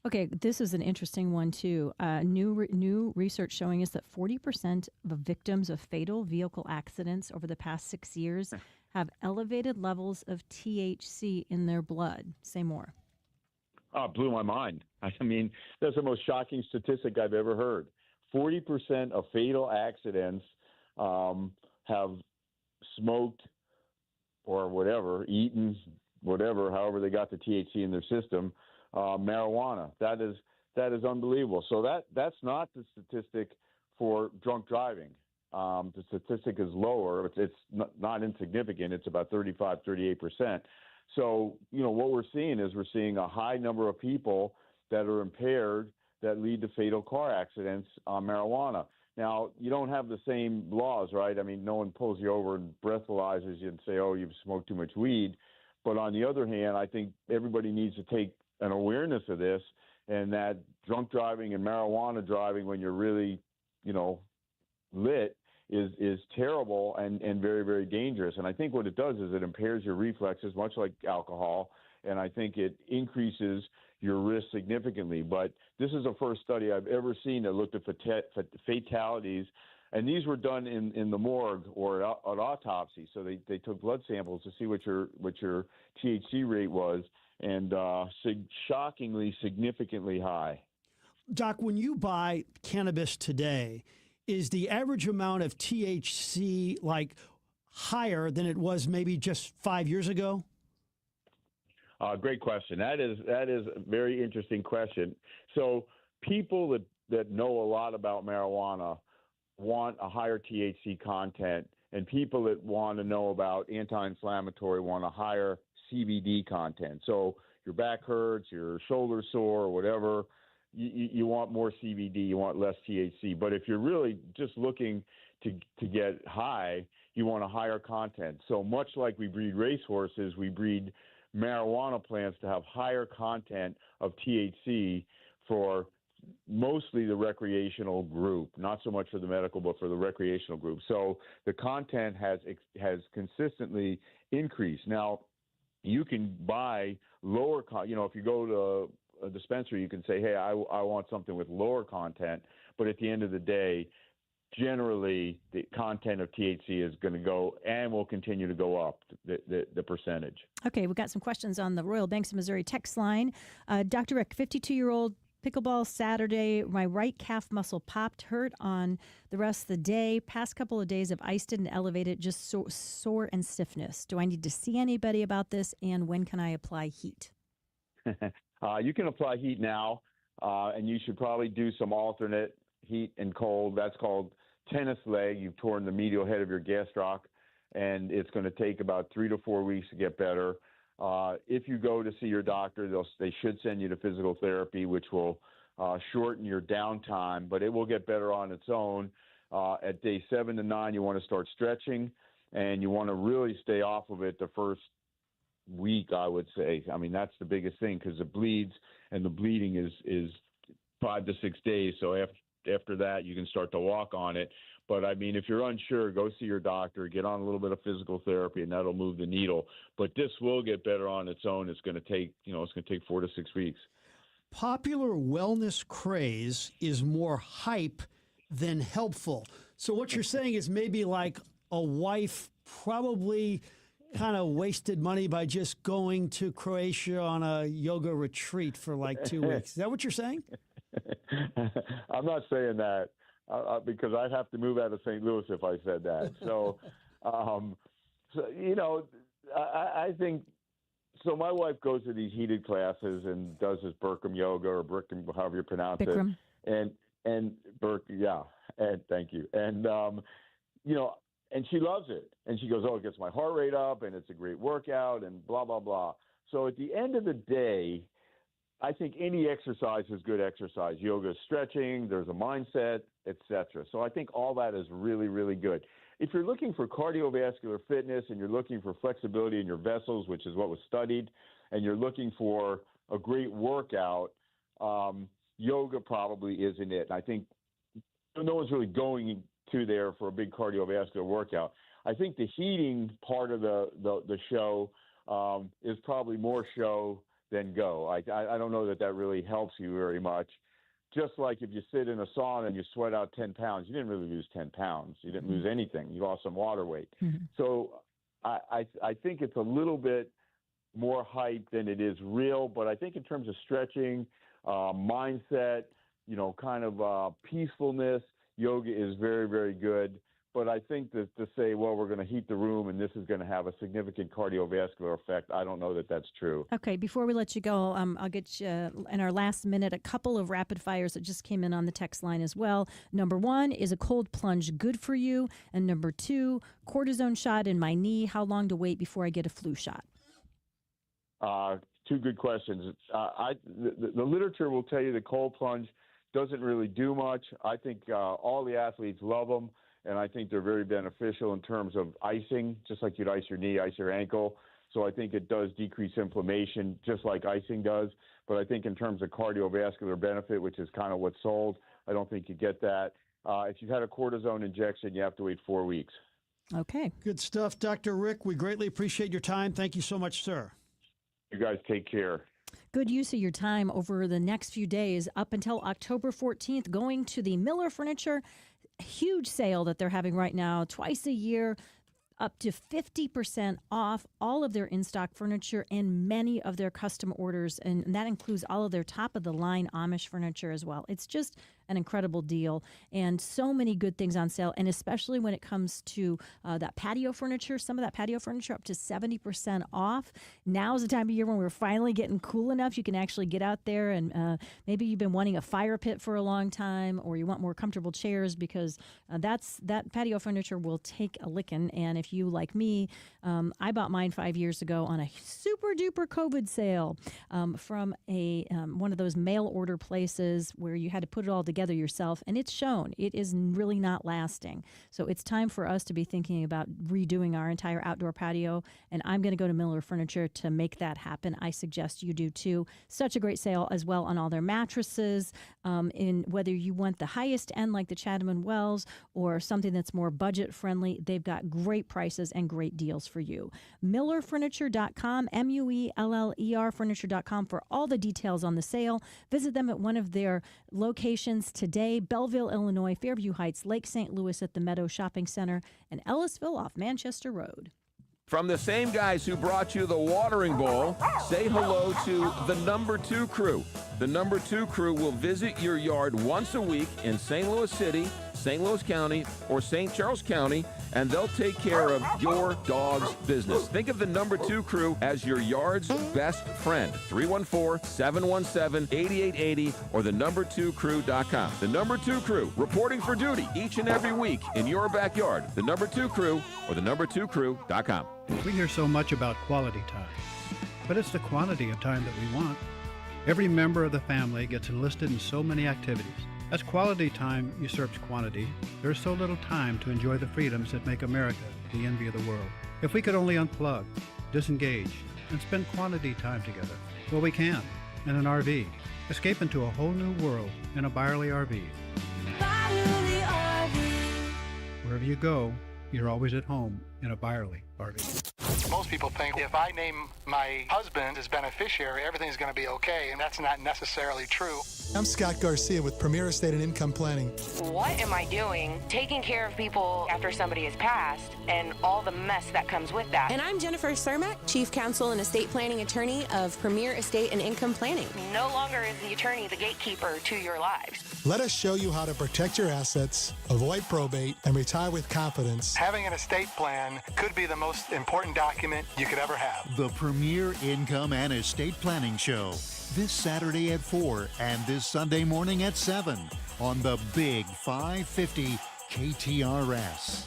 Okay, this is an interesting one too. New research showing us that 40% of victims of fatal vehicle accidents over the past 6 years have elevated levels of THC in their blood. Say more. Oh, it blew my mind. I mean, that's the most shocking statistic I've ever heard. 40% of fatal accidents have smoked or whatever, eaten, whatever, however they got the THC in their system, marijuana. That is unbelievable. So that's not the statistic for drunk driving. The statistic is lower. It's not insignificant. It's about 35, 38%. So, what we're seeing a high number of people that are impaired that lead to fatal car accidents on marijuana. Now, you don't have the same laws, right? I mean, no one pulls you over and breathalyzes you and say, oh, you've smoked too much weed. But on the other hand, I think everybody needs to take an awareness of this, and that drunk driving and marijuana driving when you're really, lit is terrible and very, very dangerous. And I think what it does is it impairs your reflexes, much like alcohol, and I think it increases your risk significantly. But this is the first study I've ever seen that looked at fatalities, and these were done in the morgue or at autopsy. So they took blood samples to see what your THC rate was, and shockingly significantly high. Doc, when you buy cannabis today, is the average amount of THC like higher than it was maybe just 5 years ago? Great question. That is a very interesting question. So people that know a lot about marijuana want a higher THC content, and people that want to know about anti-inflammatory want a higher CBD content. So your back hurts, your shoulder sore, or whatever, you want more CBD, you want less THC. But if you're really just looking to get high, you want a higher content. So much like we breed racehorses, we breed marijuana plants to have higher content of THC for mostly the recreational group, not so much for the medical, but for the recreational group. So the content has consistently increased. Now, you can buy lower, if you go to a dispensary, you can say, hey, I want something with lower content, but at the end of the day, generally the content of THC is going to go and will continue to go up, the percentage. Okay, we've got some questions on the Royal Banks of Missouri text line. Dr. Rick, 52-year-old, pickleball Saturday. My right calf muscle popped, hurt on the rest of the day. Past couple of days I've iced it and elevated, just sore and stiffness. Do I need to see anybody about this, and when can I apply heat? You can apply heat now, and you should probably do some alternate heat and cold. That's called tennis leg. You've torn the medial head of your gastroc, and it's going to take about 3 to 4 weeks to get better. If you go to see your doctor, they should send you to physical therapy, which will shorten your downtime, but it will get better on its own. At day 7 to 9, you want to start stretching, and you want to really stay off of it the first week, I would say. I mean, that's the biggest thing, because it bleeds, and the bleeding is 5 to 6 days. So after that, you can start to walk on it. But I mean, if you're unsure, go see your doctor, get on a little bit of physical therapy, and that'll move the needle. But this will get better on its own. It's going to take, it's going to take 4 to 6 weeks. Popular wellness craze is more hype than helpful. So what you're saying is maybe like a wife probably kind of wasted money by just going to Croatia on a yoga retreat for like 2 weeks. Is that what you're saying? I'm not saying that because I'd have to move out of St. Louis if I said that. So, I think, so my wife goes to these heated classes and does this Bikram yoga, or Bikram, however you pronounce Bikram. it. And yeah, and thank you. And, and she loves it. And she goes, oh, it gets my heart rate up, and it's a great workout, and blah, blah, blah. So at the end of the day, I think any exercise is good exercise. Yoga is stretching, there's a mindset, etc. So I think all that is really, really good. If you're looking for cardiovascular fitness and you're looking for flexibility in your vessels, which is what was studied, and you're looking for a great workout, yoga probably isn't it. And I think no one's really going to there for a big cardiovascular workout. I think the heating part of the show is probably more show then go. I don't know that really helps you very much. Just like if you sit in a sauna and you sweat out 10 pounds, you didn't really lose 10 pounds. You didn't lose anything. You lost some water weight. So I think it's a little bit more hype than it is real. But I think in terms of stretching, mindset, kind of peacefulness, yoga is very, very good. But I think that to say, well, we're going to heat the room and this is going to have a significant cardiovascular effect, I don't know that that's true. Okay, before we let you go, I'll get you in our last minute a couple of rapid fires that just came in on the text line as well. Number 1, is a cold plunge good for you? And number 2, cortisone shot in my knee. How long to wait before I get a flu shot? Two good questions. The literature will tell you the cold plunge doesn't really do much. I think all the athletes love them. And I think they're very beneficial in terms of icing, just like you'd ice your knee, ice your ankle. So I think it does decrease inflammation, just like icing does. But I think in terms of cardiovascular benefit, which is kind of what's sold, I don't think you get that. If you've had a cortisone injection, you have to wait 4 weeks. Okay. Good stuff. Dr. Rick, we greatly appreciate your time. Thank you so much, sir. You guys take care. Good use of your time over the next few days up until October 14th, going to the Miller Furniture huge sale that they're having right now, twice a year, up to 50% off all of their in-stock furniture and many of their custom orders. And that includes all of their top-of-the-line Amish furniture as well. It's just an incredible deal and so many good things on sale. And especially when it comes to that patio furniture, some of that patio furniture up to 70% off. Now's the time of year when we're finally getting cool enough. You can actually get out there and maybe you've been wanting a fire pit for a long time, or you want more comfortable chairs, because that patio furniture will take a licking. And if you, like me, I bought mine 5 years ago on a super duper COVID sale from one of those mail order places where you had to put it all together yourself, and it's shown it is really not lasting. So it's time for us to be thinking about redoing our entire outdoor patio, and I'm going to go to Miller Furniture to make that happen. I suggest you do too. Such a great sale as well on all their mattresses, in whether you want the highest end like the Chatham & Wells or something that's more budget friendly. They've got great prices and great deals for you. MillerFurniture.com, MUELLER Furniture.com for all the details on the sale. Visit them at one of their locations today: Belleville, Illinois, Fairview Heights, Lake St. Louis at the Meadow Shopping Center, and Ellisville off Manchester Road. From the same guys who brought you the watering bowl, say hello to the number 2 crew. The number 2 crew will visit your yard once a week in St. Louis City, St. Louis County, or St. Charles County, and they'll take care of your dog's business. Think of the number 2 crew as your yard's best friend. 314-717-8880 or the number2crew.com. The number 2 crew, reporting for duty each and every week in your backyard. The number 2 crew or the number2crew.com. We hear so much about quality time, but it's the quantity of time that we want. Every member of the family gets enlisted in so many activities. As quality time usurps quantity, there's so little time to enjoy the freedoms that make America the envy of the world. If we could only unplug, disengage, and spend quality time together, well, we can, in an RV. Escape into a whole new world in a Byerly RV. Byerly RV. Wherever you go, you're always at home in a Byerly RV. Most people think if I name my husband as beneficiary, everything's going to be okay, and that's not necessarily true. I'm Scott Garcia with Premier Estate and Income Planning. What am I doing taking care of people after somebody has passed and all the mess that comes with that? And I'm Jennifer Cermak, Chief Counsel and Estate Planning Attorney of Premier Estate and Income Planning. No longer is the attorney the gatekeeper to your lives. Let us show you how to protect your assets, avoid probate, and retire with confidence. Having an estate plan could be the most important document you could ever have. The Premier Income and Estate Planning Show, this Saturday at 4 and this Sunday morning at 7 on the Big 550 KTRS.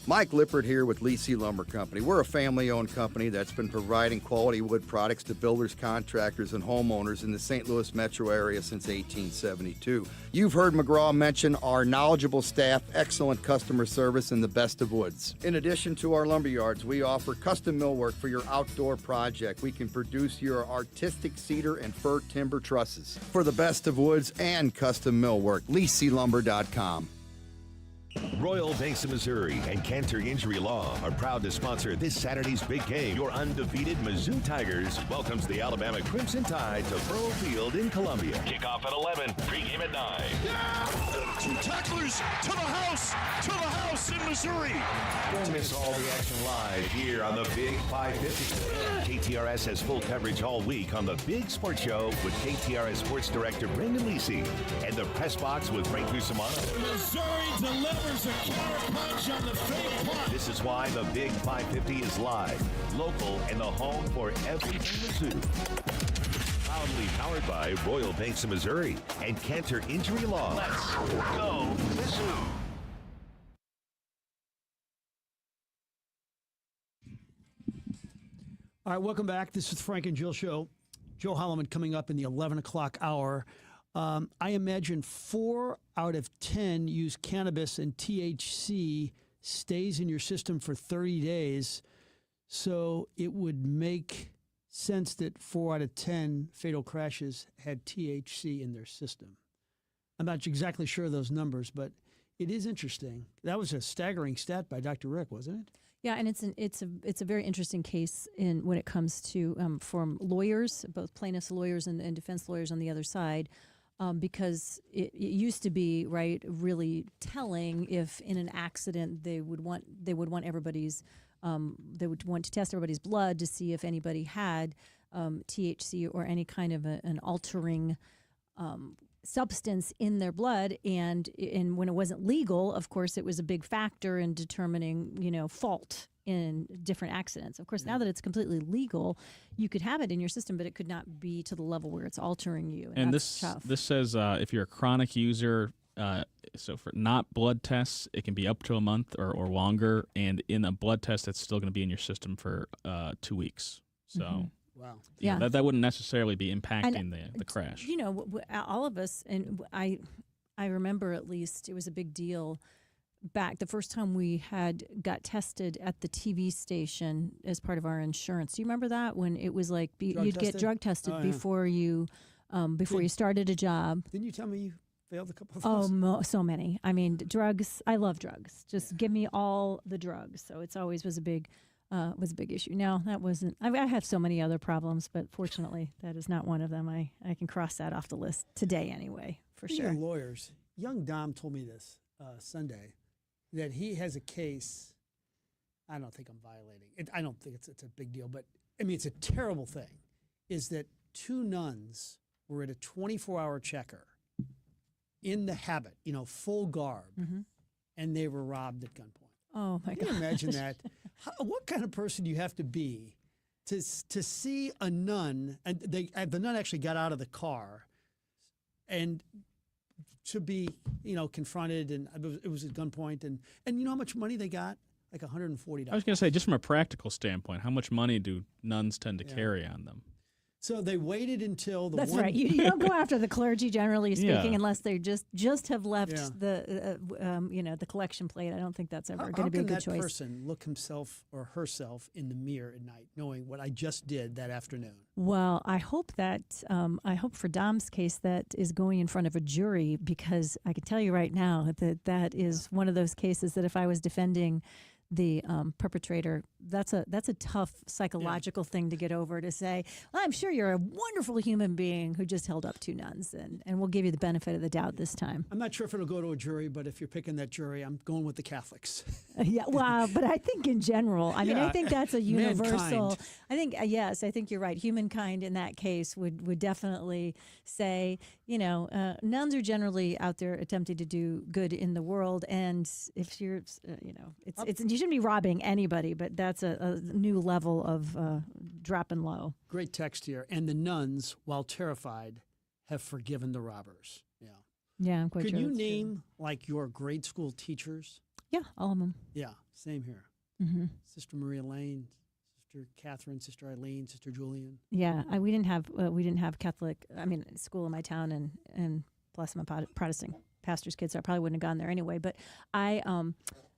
Mike Lippert here with Lee C. Lumber Company. We're a family-owned company that's been providing quality wood products to builders, contractors, and homeowners in the St. Louis metro area since 1872. You've heard McGraw mention our knowledgeable staff, excellent customer service, and the best of woods. In addition to our lumber yards, we offer custom millwork for your outdoor project. We can produce your artistic cedar and fir timber trusses. For the best of woods and custom millwork, LeeCLumber.com. Royal Banks of Missouri and Cantor Injury Law are proud to sponsor this Saturday's big game. Your undefeated Mizzou Tigers welcomes the Alabama Crimson Tide to Pearl Field in Columbia. Kickoff at 11, pregame at 9. Two tacklers to the house in Missouri. Don't miss all the action live here on the Big 550. KTRS has full coverage all week on the Big Sports Show with KTRS Sports Director Brendan Lisi and the Press Box with Frank Cusimano. Missouri delivers a counter punch on the fake punt. This is why the Big 550 is live, local, and the home for everything Mizzou. Proudly powered by Royal Banks of Missouri and Cantor Injury Law. Let's go Mizzou. All right, welcome back. This is the Frank and Jill Show. Joe Holloman coming up in the 11 o'clock hour. I imagine 4 out of 10 use cannabis and THC stays in your system for 30 days. So it would make sense that 4 out of 10 fatal crashes had THC in their system. I'm not exactly sure of those numbers, but it is interesting. That was a staggering stat by Dr. Rick, wasn't it? Yeah, and it's a very interesting case when it comes to from lawyers, both plaintiffs' lawyers and defense lawyers on the other side, because it used to be really telling if in an accident they would want everybody's they would want to test everybody's blood to see if anybody had THC or any kind of an altering substance in their blood, and when it wasn't legal, of course, it was a big factor in determining, fault in different accidents. Of course, now that it's completely legal, you could have it in your system, but it could not be to the level where it's altering you. And that's tough. This says if you're a chronic user, so for not blood tests, it can be up to a month or longer, and in a blood test, it's still going to be in your system for 2 weeks. So. Mm-hmm. Wow. Yeah, that wouldn't necessarily be impacting the crash. All of us, and I remember at least it was a big deal back the first time we got tested at the TV station as part of our insurance. Do you remember that when it was like you'd get drug tested before you started a job? Didn't you tell me you failed a couple of those? Oh, so many. I mean, drugs. I love drugs. Just give me all the drugs. So it's always was a big issue. No, that wasn't. I have so many other problems, but fortunately, that is not one of them. I can cross that off the list today anyway, for Speaking sure. of lawyers, young Dom told me this Sunday that he has a case. I don't think I'm violating it. I don't think it's a big deal, but I mean, it's a terrible thing. Is that 2 nuns were at a 24-hour checker in the habit, full garb, and they were robbed at gunpoint. Oh my God! Can you imagine that? What kind of person do you have to be to see a nun, and the nun actually got out of the car, and to be confronted, and it was at gunpoint, and you know how much money they got? Like $140. I was going to say, just from a practical standpoint, how much money do nuns tend to carry on them? So they waited until That's right. You don't go after the clergy, generally speaking, unless they just have left the collection plate. I don't think that's ever going to be a good choice. How can that person look himself or herself in the mirror at night, knowing what I just did that afternoon? Well, I hope for Dom's case that is going in front of a jury, because I can tell you right now that is one of those cases that if I was defending the perpetrator, that's a tough psychological thing to get over, to say, well, I'm sure you're a wonderful human being who just held up 2 nuns, and we'll give you the benefit of the doubt this time. I'm not sure if it'll go to a jury, but if you're picking that jury, I'm going with the Catholics. Yeah, well, but I think in general, I mean, I think that's a universal. Mankind. I think yes, I think you're right. Humankind in that case would definitely say, nuns are generally out there attempting to do good in the world, and if you're, you shouldn't be robbing anybody, but that's a new level of dropping low. Great text here. And the nuns, while terrified, have forgiven the robbers. Yeah. Yeah, I'm quite sure. Could you that's name like your grade school teachers? Yeah, all of them. Yeah, same here. Mm-hmm. Sister Maria Lane, Sister Catherine, Sister Eileen, Sister Julian. Yeah, we didn't have Catholic. I mean, school in my town, and plus I'm a Protestant pastor's kid, so I probably wouldn't have gone there anyway. But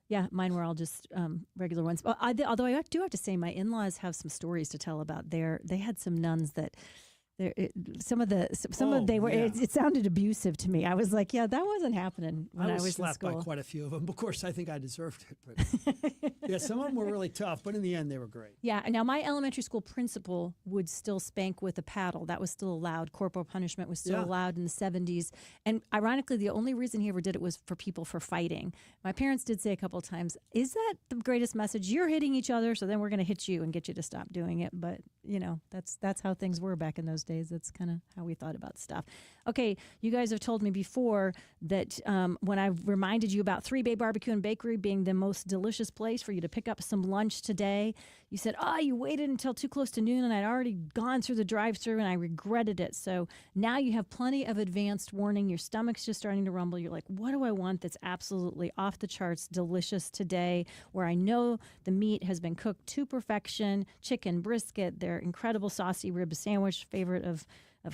yeah, mine were all just regular ones. Although I do have to say, my in-laws have some stories to tell about they had some nuns that It sounded abusive to me. I was like, yeah, that wasn't happening when I was in slapped by school. quite a few of them. Of course, I think I deserved it. But yeah, some of them were really tough, but in the end, they were great. Yeah. Now, my elementary school principal would still spank with a paddle. That was still allowed. Corporal punishment was still allowed in the 70s. And ironically, the only reason he ever did it was for people for fighting. My parents did say a couple of times, is that the greatest message? You're hitting each other, so then we're going to hit you and get you to stop doing it. But, that's how things were back in those days. That's kind of how we thought about stuff. Okay, you guys have told me before that when I reminded you about 3 Bay Barbecue and Bakery being the most delicious place for you to pick up some lunch today, you said, you waited until too close to noon and I'd already gone through the drive-thru and I regretted it. So now you have plenty of advanced warning. Your stomach's just starting to rumble. You're like, what do I want that's absolutely off the charts delicious today, where I know the meat has been cooked to perfection, chicken, brisket, their incredible saucy rib sandwich, favorite of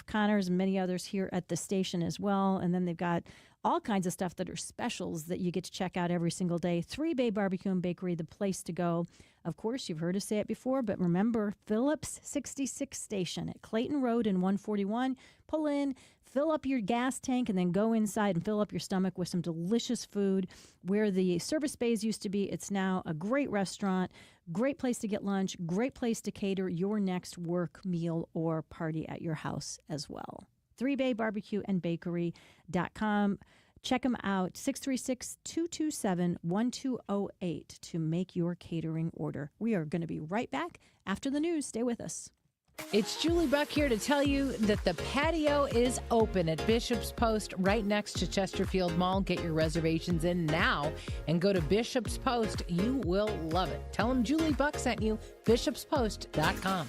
Connor's and many others here at the station as well. And then they've got all kinds of stuff that are specials that you get to check out every single day. 3 Bay Barbecue and Bakery, the place to go. Of course, you've heard us say it before, but remember, Phillips 66 station at Clayton Road and 141. Pull in, fill up your gas tank, and then go inside and fill up your stomach with some delicious food. Where the service bays used to be, it's now a great restaurant, great place to get lunch, great place to cater your next work, meal, or party at your house as well. 3 Bay Barbecue and Bakery.com. Check them out, 636-227-1208 to make your catering order. We are going to be right back after the news. Stay with us. It's Julie Buck here to tell you that the patio is open at Bishop's Post right next to Chesterfield Mall. Get your reservations in now and go to Bishop's Post. You will love it. Tell them Julie Buck sent you, bishopspost.com.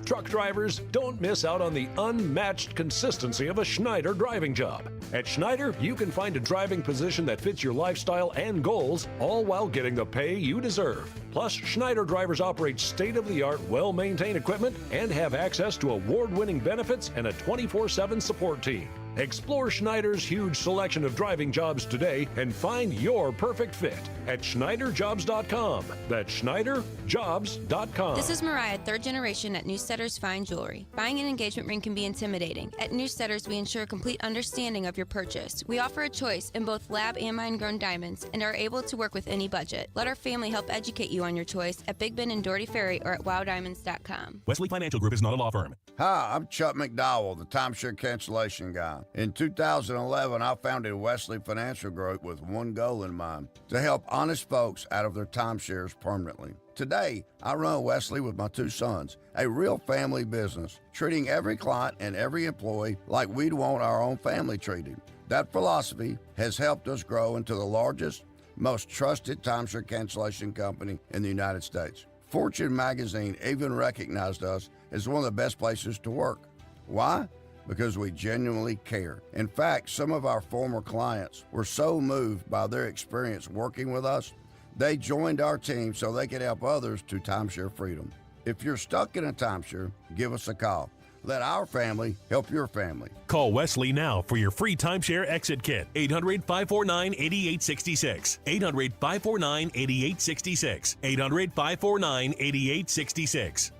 Truck drivers, don't miss out on the unmatched consistency of a Schneider driving job. At Schneider, you can find a driving position that fits your lifestyle and goals, all while getting the pay you deserve. Plus, Schneider drivers operate state-of-the-art, well-maintained equipment and have access to award-winning benefits and a 24/7 support team. Explore Schneider's huge selection of driving jobs today and find your perfect fit at SchneiderJobs.com. That's SchneiderJobs.com. This is Mariah, third generation at Newsteaders Fine Jewelry. Buying an engagement ring can be intimidating. At Newsteaders, we ensure complete understanding of your purchase. We offer a choice in both lab and mine-grown diamonds and are able to work with any budget. Let our family help educate you on your choice at Big Bend and Doherty Ferry or at WowDiamonds.com. Wesley Financial Group is not a law firm. Hi, I'm Chuck McDowell, the timeshare cancellation guy. In 2011, I founded Wesley Financial Group with one goal in mind: to help honest folks out of their timeshares permanently. Today, I run Wesley with my 2 sons, a real family business, treating every client and every employee like we'd want our own family treated. That philosophy has helped us grow into the largest, most trusted timeshare cancellation company in the United States. Fortune magazine even recognized us as one of the best places to work. Why? Because we genuinely care. In fact, some of our former clients were so moved by their experience working with us, they joined our team so they could help others to timeshare freedom. If you're stuck in a timeshare, give us a call. Let our family help your family. Call Wesley now for your free timeshare exit kit. 800-549-8866. 800-549-8866. 800-549-8866.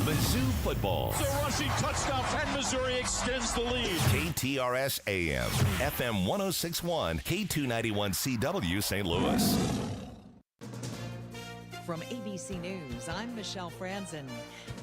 Mizzou football. The rushing touchdown, and Missouri extends the lead. KTRS AM, FM 1061, K291CW St. Louis. From ABC News, I'm Michelle Franzen.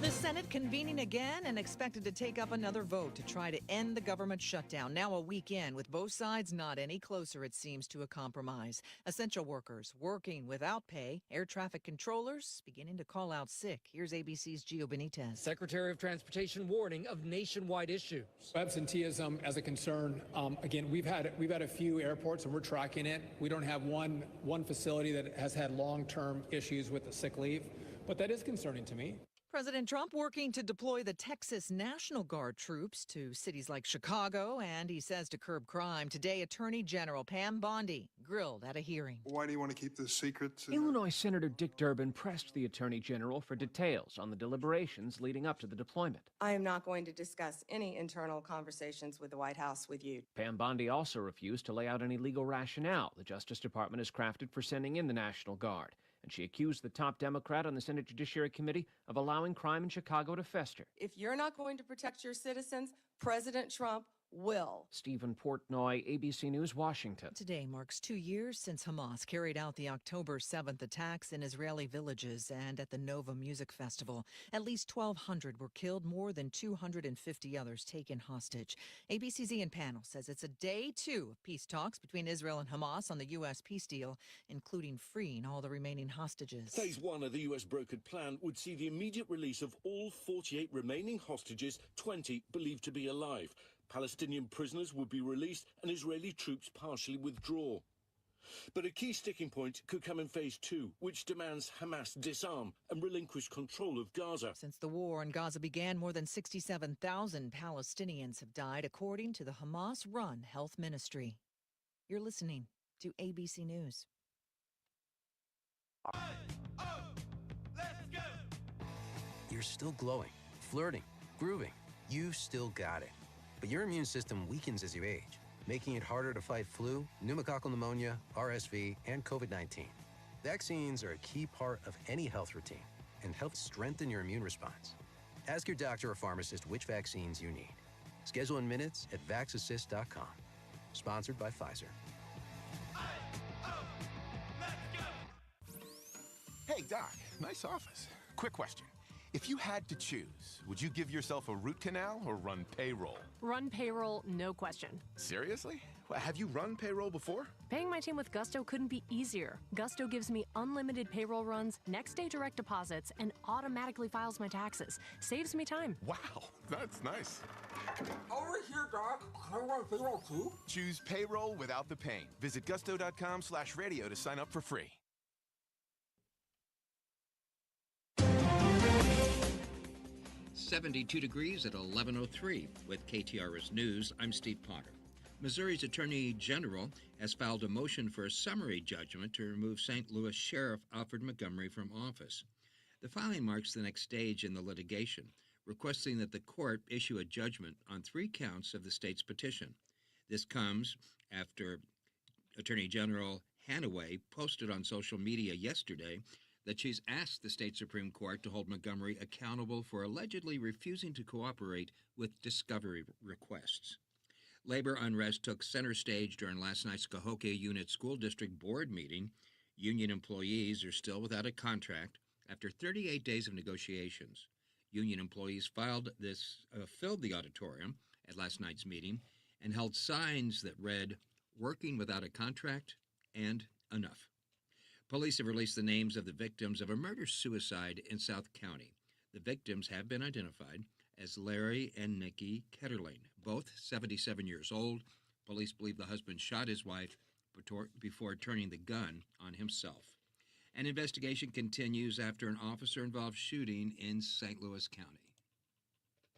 The Senate convening again and expected to take up another vote to try to end the government shutdown. Now a week in, with both sides not any closer, it seems, to a compromise. Essential workers working without pay, air traffic controllers beginning to call out sick. Here's ABC's Gio Benitez. Secretary of Transportation warning of nationwide issues. Absenteeism as a concern. Again, we've had a few airports and we're tracking it. We don't have one facility that has had long-term issues with the sick leave, but that is concerning to me. President Trump working to deploy the Texas National Guard troops to cities like Chicago, and he says to curb crime. Today, Attorney General Pam Bondi grilled at a hearing. Why do you want to keep this secret? Illinois Senator Dick Durbin pressed the Attorney General for details on the deliberations leading up to the deployment. I am not going to discuss any internal conversations with the White House with you. Pam Bondi also refused to lay out any legal rationale the Justice Department has crafted for sending in the National Guard. and she accused the top Democrat on the Senate Judiciary Committee of allowing crime in Chicago to fester. If you're not going to protect your citizens, President Trump will. Stephen Portnoy, ABC News, Washington. Today marks 2 years since Hamas carried out the October 7th attacks in Israeli villages and at the Nova Music Festival. At least 1,200 were killed, more than 250 others taken hostage. ABC's Ian Panel says it's a day two of peace talks between Israel and Hamas on the U.S. peace deal, including freeing all the remaining hostages. Phase 1 of the U.S. brokered plan would see the immediate release of all 48 remaining hostages, 20 believed to be alive. Palestinian prisoners would be released and Israeli troops partially withdraw. But a key sticking point could come in Phase 2, which demands Hamas disarm and relinquish control of Gaza. Since the war in Gaza began, more than 67,000 Palestinians have died, according to the Hamas-run health ministry. You're listening to ABC News. You're still glowing, flirting, grooving. You still got it. But your immune system weakens as you age, making it harder to fight flu, pneumococcal pneumonia, RSV, and COVID-19. Vaccines are a key part of any health routine and help strengthen your immune response. Ask your doctor or pharmacist which vaccines you need. Schedule in minutes at vaxassist.com. Sponsored by Pfizer. Hey, Doc, nice office. Quick question. If you had to choose, would you give yourself a root canal or run payroll? Run payroll, no question. Seriously? Well, have you run payroll before? Paying my team with Gusto couldn't be easier. Gusto gives me unlimited payroll runs, next day direct deposits, and automatically files my taxes. Saves me time. Wow, that's nice. Over here, Doc. Can I run payroll too? Choose payroll without the pain. Visit gusto.com/radio to sign up for free. .72 degrees at 11:03. With KTRS News, I'm Steve Potter. Missouri's Attorney General has filed a motion for a summary judgment to remove St. Louis Sheriff Alfred Montgomery from office. The filing marks the next stage in the litigation, requesting that the court issue a judgment on 3 counts of the state's petition. This comes after Attorney General Hanaway posted on social media yesterday that she's asked the state Supreme Court to hold Montgomery accountable for allegedly refusing to cooperate with discovery requests. Labor unrest took center stage during last night's Cahokia Unit School District Board meeting. Union employees are still without a contract after 38 days of negotiations. Union employees filled the auditorium at last night's meeting and held signs that read, "Working without a contract" and "Enough." Police have released the names of the victims of a murder-suicide in South County. The victims have been identified as Larry and Nikki Ketterling, both 77 years old. Police believe the husband shot his wife before turning the gun on himself. An investigation continues after an officer-involved shooting in St. Louis County.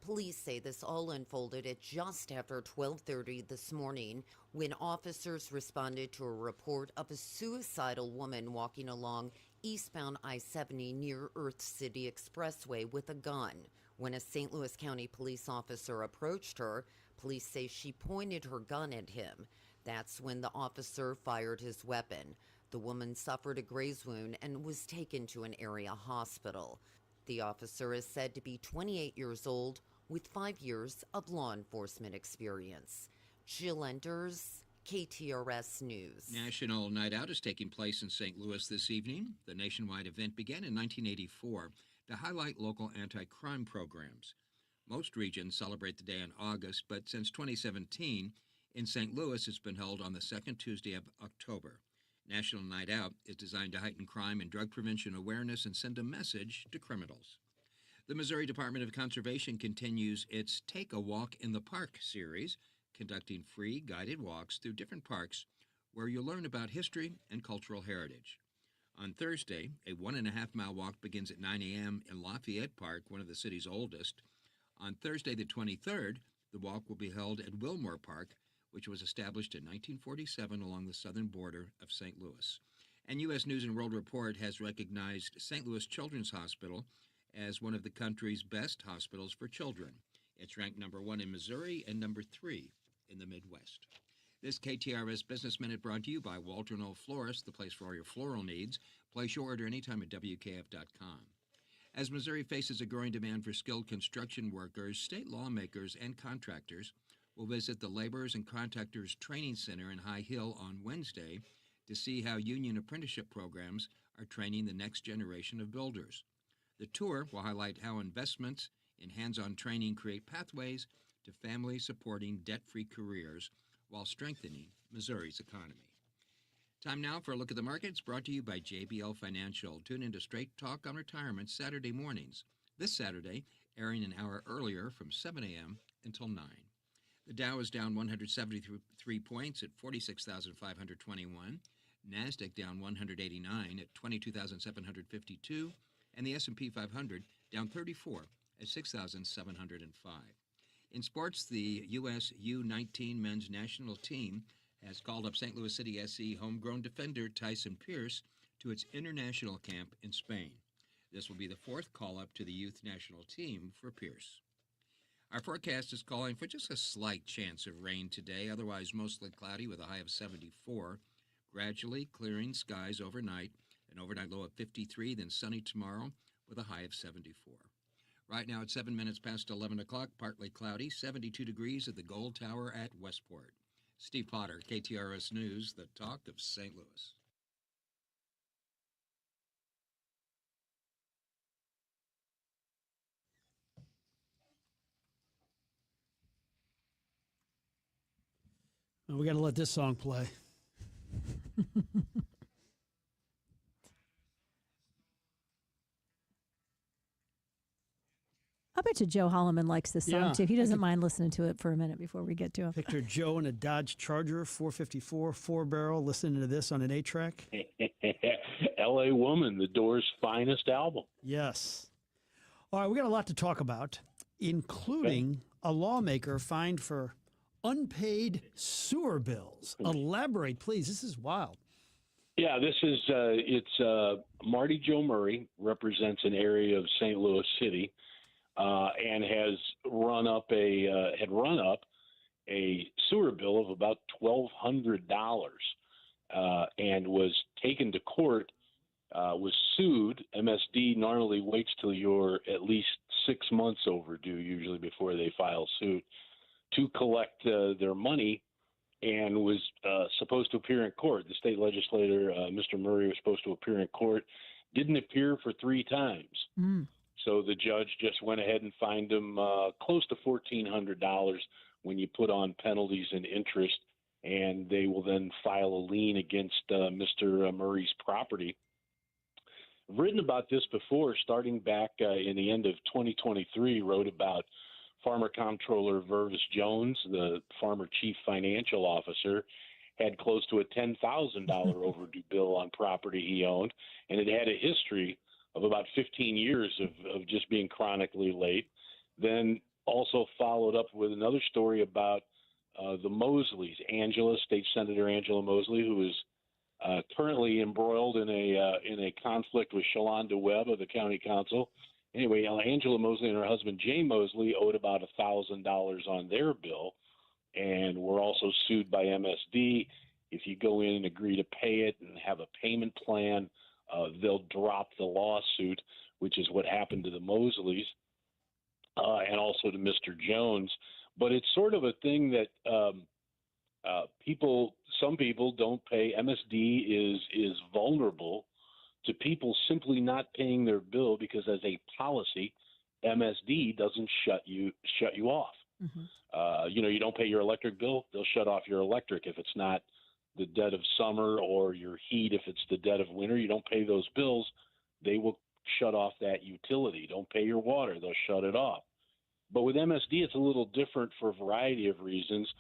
Police say this all unfolded at just after 12:30 this morning when officers responded to a report of a suicidal woman walking along eastbound I-70 near Earth City Expressway with a gun. When a St. Louis County police officer approached her, police say she pointed her gun at him. That's when the officer fired his weapon. The woman suffered a graze wound and was taken to an area hospital. The officer is said to be 28 years old with 5 years of law enforcement experience. Jill Enders, KTRS News. National Night Out is taking place in St. Louis this evening. The nationwide event began in 1984 to highlight local anti-crime programs. Most regions celebrate the day in August, but since 2017, in St. Louis, it's been held on the second Tuesday of October. National Night Out is designed to heighten crime and drug prevention awareness and send a message to criminals. The Missouri Department of Conservation continues its Take a Walk in the Park series, conducting free guided walks through different parks where you'll learn about history and cultural heritage. On Thursday, a 1.5-mile walk begins at 9 a.m. in Lafayette Park, one of the city's oldest. On Thursday, the 23rd, the walk will be held at Wilmore Park, which was established in 1947 along the southern border of St. Louis. And U.S. News & World Report has recognized St. Louis Children's Hospital as one of the country's best hospitals for children. It's ranked number 1 in Missouri and number 3 in the Midwest. This KTRS Business Minute brought to you by Walter Knoll Florist, the place for all your floral needs. Place your order anytime at WKF.com. As Missouri faces a growing demand for skilled construction workers, state lawmakers and contractors will visit the Laborers and Contractors Training Center in High Hill on Wednesday to see how union apprenticeship programs are training the next generation of builders. The tour will highlight how investments in hands-on training create pathways to family-supporting debt-free careers while strengthening Missouri's economy. Time now for a look at the markets, brought to you by JBL Financial. Tune into Straight Talk on Retirement Saturday mornings. This Saturday, airing an hour earlier from 7 a.m. until 9. The Dow is down 173 points at 46,521. NASDAQ down 189 at 22,752. And the S&P 500 down 34 at 6,705. In sports, the U.S. U-19 men's national team has called up St. Louis City SC homegrown defender Tyson Pierce to its international camp in Spain. This will be the fourth call-up to the youth national team for Pierce. Our forecast is calling for just a slight chance of rain today, otherwise mostly cloudy with a high of 74, gradually clearing skies overnight, an overnight low of 53, then sunny tomorrow with a high of 74. Right now, it's 7 minutes past 11 o'clock, partly cloudy, 72 degrees at the Gold Tower at Westport. Steve Potter, KTRS News, the talk of St. Louis. Well, we got to let this song play. I bet you Joe Holloman likes this song, too. He doesn't mind listening to it for a minute before we get to it. Picture Joe in a Dodge Charger 454 4-barrel listening to this on an 8-track. L.A. Woman, the Doors' finest album. Yes. All right, we got a lot to talk about, including a lawmaker fined for unpaid sewer bills. Elaborate, please. This is wild. Yeah, this is it's Marty Joe Murray, represents an area of St. Louis City. And has run up a sewer bill of about $1,200, and was taken to court, was sued. MSD normally waits till you're at least 6 months overdue, usually before they file suit, to collect their money, and was supposed to appear in court. The state legislator, Mr. Murray, was supposed to appear in court, didn't appear for 3 times. So the judge just went ahead and fined him close to $1,400 when you put on penalties and interest, and they will then file a lien against Mr. Murray's property. I've written about this before, starting back in the end of 2023, wrote about Farmer Comptroller Vervis Jones, the former chief financial officer, had close to a $10,000 overdue bill on property he owned, and it had a history of about 15 years of just being chronically late. Then also followed up with another story about the Mosleys, State Senator Angela Mosley, who is currently embroiled in a conflict with Shalonda Webb of the county council. Anyway, Angela Mosley and her husband Jay Mosley owed about $1,000 on their bill, and were also sued by MSD. If you go in and agree to pay it and have a payment plan, they'll drop the lawsuit, which is what happened to the Mosleys and also to Mr. Jones. But it's sort of a thing that some people don't pay. MSD is vulnerable to people simply not paying their bill because, as a policy, MSD doesn't shut you off. You don't pay your electric bill, they'll shut off your electric if it's not the dead of summer, or your heat if it's the dead of winter. You don't pay those bills, they will shut off that utility. Don't pay your water, they'll shut it off. But with MSD, it's a little different for a variety of reasons.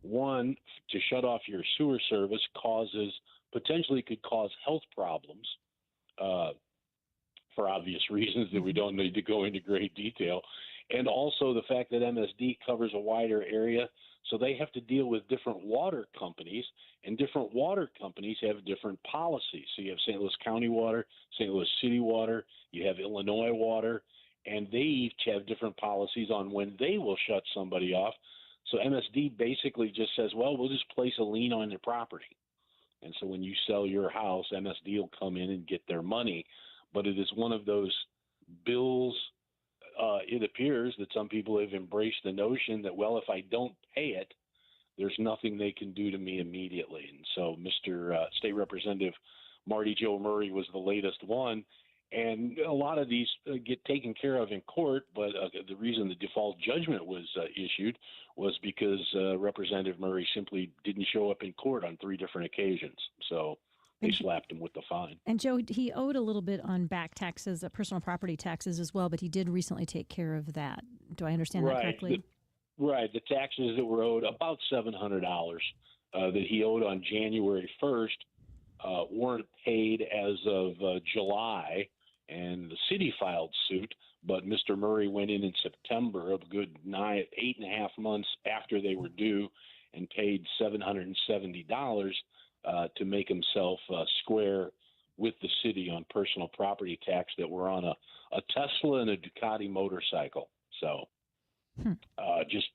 One, to shut off your sewer service potentially could cause health problems for obvious reasons that we don't need to go into great detail. And also the fact that MSD covers a wider area, so they have to deal with different water companies, and different water companies have different policies. So you have St. Louis County Water, St. Louis City Water, you have Illinois Water, and they each have different policies on when they will shut somebody off. So MSD basically just says, well, we'll just place a lien on your property. And so when you sell your house, MSD will come in and get their money. But it is one of those bills, it appears that some people have embraced the notion that, well, if I don't pay it, there's nothing they can do to me immediately. And so Mr. State Representative Marty Joe Murray was the latest one. And a lot of these get taken care of in court, but the reason the default judgment was issued was because Representative Murray simply didn't show up in court on 3 different occasions. So they slapped him with the fine. And Joe, he owed a little bit on back taxes, personal property taxes as well, but he did recently take care of that. Do I understand that correctly? Right. The taxes that were owed, about $700 that he owed on January 1st, weren't paid as of July, and the city filed suit. But Mr. Murray went in September, a good 8.5 months after they were due, and paid $770 to make himself square with the city on personal property tax that were on a Tesla and a Ducati motorcycle. So just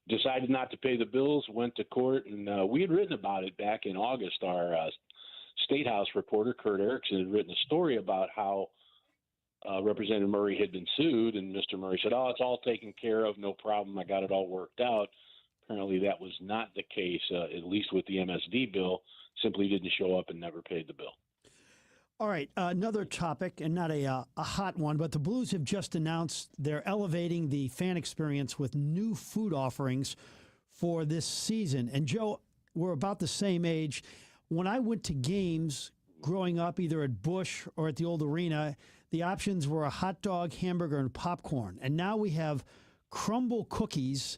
decided not to pay the bills, went to court, and we had written about it back in August. Our State House reporter, Kurt Erickson, had written a story about how Representative Murray had been sued, and Mr. Murray said, it's all taken care of, no problem, I got it all worked out. Apparently that was not the case, at least with the MSD bill, simply didn't show up and never paid the bill. All right, another topic, and not a hot one, but the Blues have just announced they're elevating the fan experience with new food offerings for this season. And Joe, we're about the same age. When I went to games growing up, either at Busch or at the old arena, the options were a hot dog, hamburger, and popcorn. And now we have crumble cookies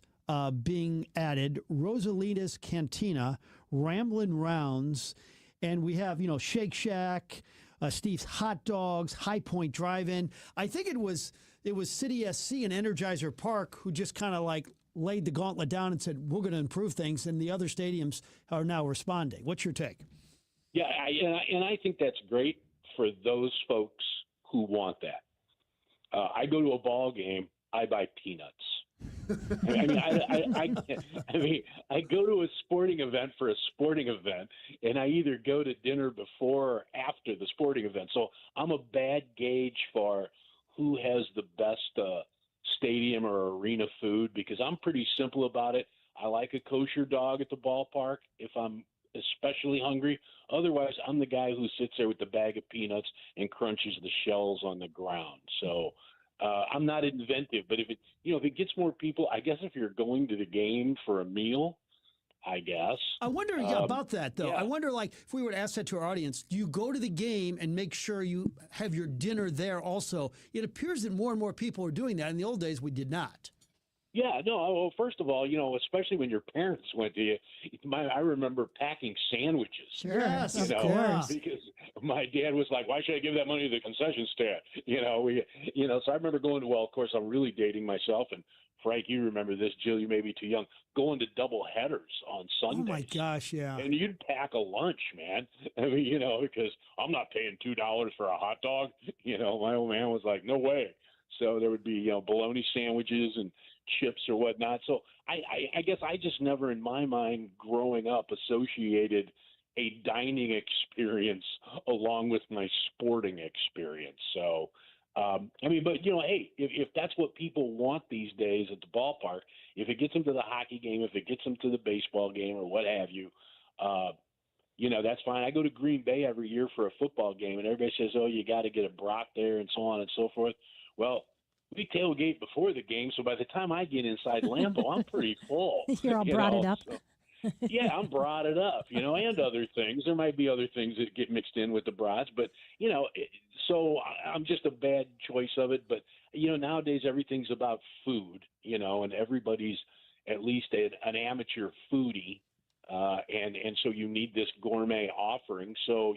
being added, Rosalita's Cantina, Ramblin' Rounds, and we have, Shake Shack, Steve's Hot Dogs, High Point Drive-In. I think it was City SC and Energizer Park who just kind of like laid the gauntlet down and said, we're going to improve things, and the other stadiums are now responding. What's your take? Yeah, I think that's great for those folks who want that. I go to a ball game, I buy peanuts. I go to a sporting event for a sporting event, and I either go to dinner before or after the sporting event. So I'm a bad gauge for who has the best stadium or arena food, because I'm pretty simple about it. I like a kosher dog at the ballpark if I'm especially hungry. Otherwise, I'm the guy who sits there with the bag of peanuts and crunches the shells on the ground. So I'm not inventive, but if it gets more people, I guess if you're going to the game for a meal, I guess. I wonder about that, though. Yeah. I wonder, if we were to ask that to our audience, do you go to the game and make sure you have your dinner there also? It appears that more and more people are doing that. In the old days, we did not. Yeah, no. Well, first of all, especially when your parents went to you, I remember packing sandwiches. Sure, yes, of course. Because my dad was like, "Why should I give that money to the concession stand?" So I remember going to. Well, of course, I'm really dating myself, and Frank, you remember this. Jill, you may be too young. Going to double headers on Sundays. Oh my gosh, yeah. And you'd pack a lunch, man. Because I'm not paying $2 for a hot dog. My old man was like, "No way." So there would be bologna sandwiches and chips or whatnot. So I guess I just never in my mind growing up associated a dining experience along with my sporting experience. So, hey, if that's what people want these days at the ballpark, if it gets them to the hockey game, if it gets them to the baseball game or what have you, that's fine. I go to Green Bay every year for a football game, and everybody says, "Oh, you got to get a brat there," and so on and so forth. Well, we tailgate before the game, so by the time I get inside Lambeau, I'm pretty full. You're all brought up. So, yeah, I'm brought up, and other things. There might be other things that get mixed in with the brats, but, so I'm just a bad choice of it. But, nowadays everything's about food, and everybody's at least an amateur foodie, and so you need this gourmet offering. So,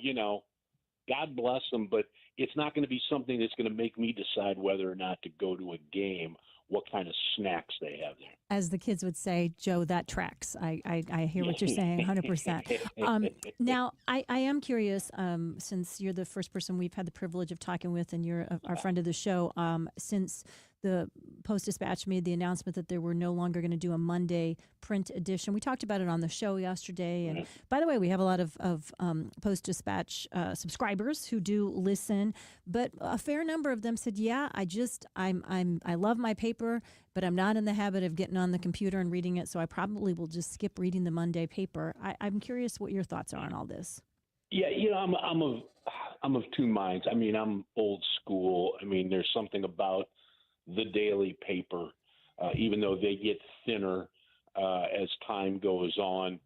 God bless them, but it's not going to be something that's going to make me decide whether or not to go to a game, what kind of snacks they have there. As the kids would say, Joe, that tracks. I hear what you're saying 100%. Now, I am curious, since you're the first person we've had the privilege of talking with and you're our friend of the show, since the Post-Dispatch made the announcement that they were no longer going to do a Monday print edition. We talked about it on the show yesterday. And by the way, we have a lot of Post-Dispatch subscribers who do listen, but a fair number of them said, yeah, I love my paper, but I'm not in the habit of getting on the computer and reading it, so I probably will just skip reading the Monday paper. I'm curious what your thoughts are on all this. Yeah, I'm of two minds. I mean, I'm old school. I mean, there's something about the daily paper, even though they get thinner as time goes on.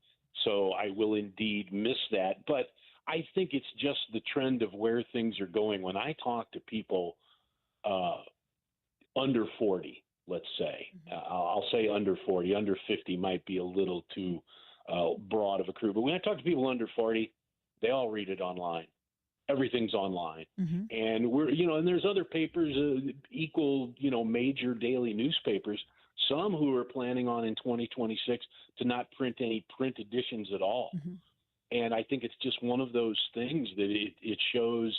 So I will indeed miss that. But I think it's just the trend of where things are going. When I talk to people under 40, let's say, I'll say under 40, under 50 might be a little too broad of a crew. But when I talk to people under 40, they all read it online. Everything's online. And and there's other papers, equal, major daily newspapers, some who are planning on in 2026 to not print any print editions at all. And I think it's just one of those things that it shows,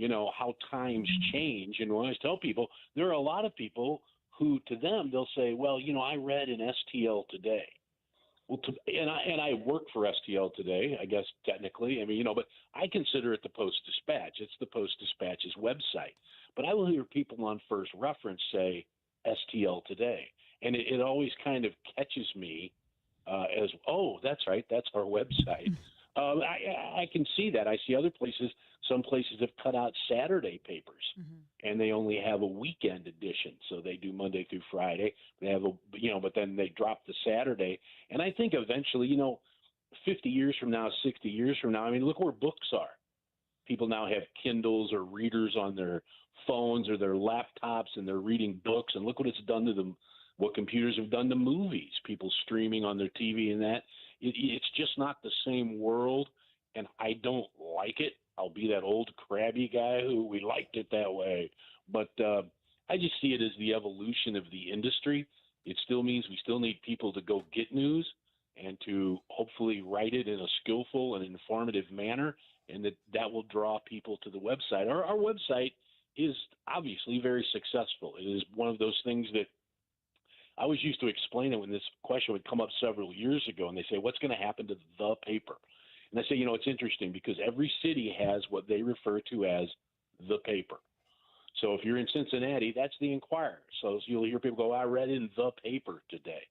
how times change. And when I tell people, there are a lot of people who, to them, they'll say, well, I read in STL Today. Well, and I work for STL Today, I guess technically. I mean, but I consider it the Post-Dispatch. It's the Post-Dispatch's website. But I will hear people on First Reference say STL Today, and it always kind of catches me as, oh, that's right, that's our website. I can see that. I see other places. Some places have cut out Saturday papers, and they only have a weekend edition. So they do Monday through Friday. They have but then they drop the Saturday. And I think eventually, 50 years from now, 60 years from now, I mean, look where books are. People now have Kindles or readers on their phones or their laptops, and they're reading books. And look what it's done to them. What computers have done to movies. People streaming on their TV and that. It's just not the same world, and I don't like it. I'll be that old crabby guy who we liked it that way. But I just see it as the evolution of the industry. It still means we still need people to go get news and to hopefully write it in a skillful and informative manner, and that will draw people to the website. Our website is obviously very successful. It is one of those things that I was used to explain it when this question would come up several years ago, and they say, what's going to happen to the paper? And I say, it's interesting because every city has what they refer to as the paper. So if you're in Cincinnati, that's the Inquirer. So you'll hear people go, I read in the paper today.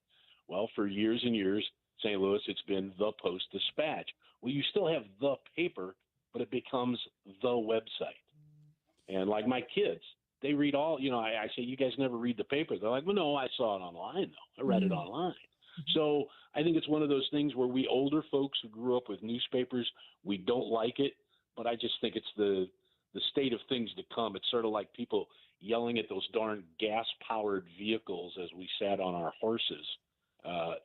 Well, for years and years, St. Louis, it's been the Post-Dispatch. Well, you still have the paper, but it becomes the website. And like my kids, they read all, I say, you guys never read the paper. They're like, well, no, I saw it online, though. I read it online. So I think it's one of those things where we older folks who grew up with newspapers, we don't like it, but I just think it's the state of things to come. It's sort of like people yelling at those darn gas-powered vehicles as we sat on our horses.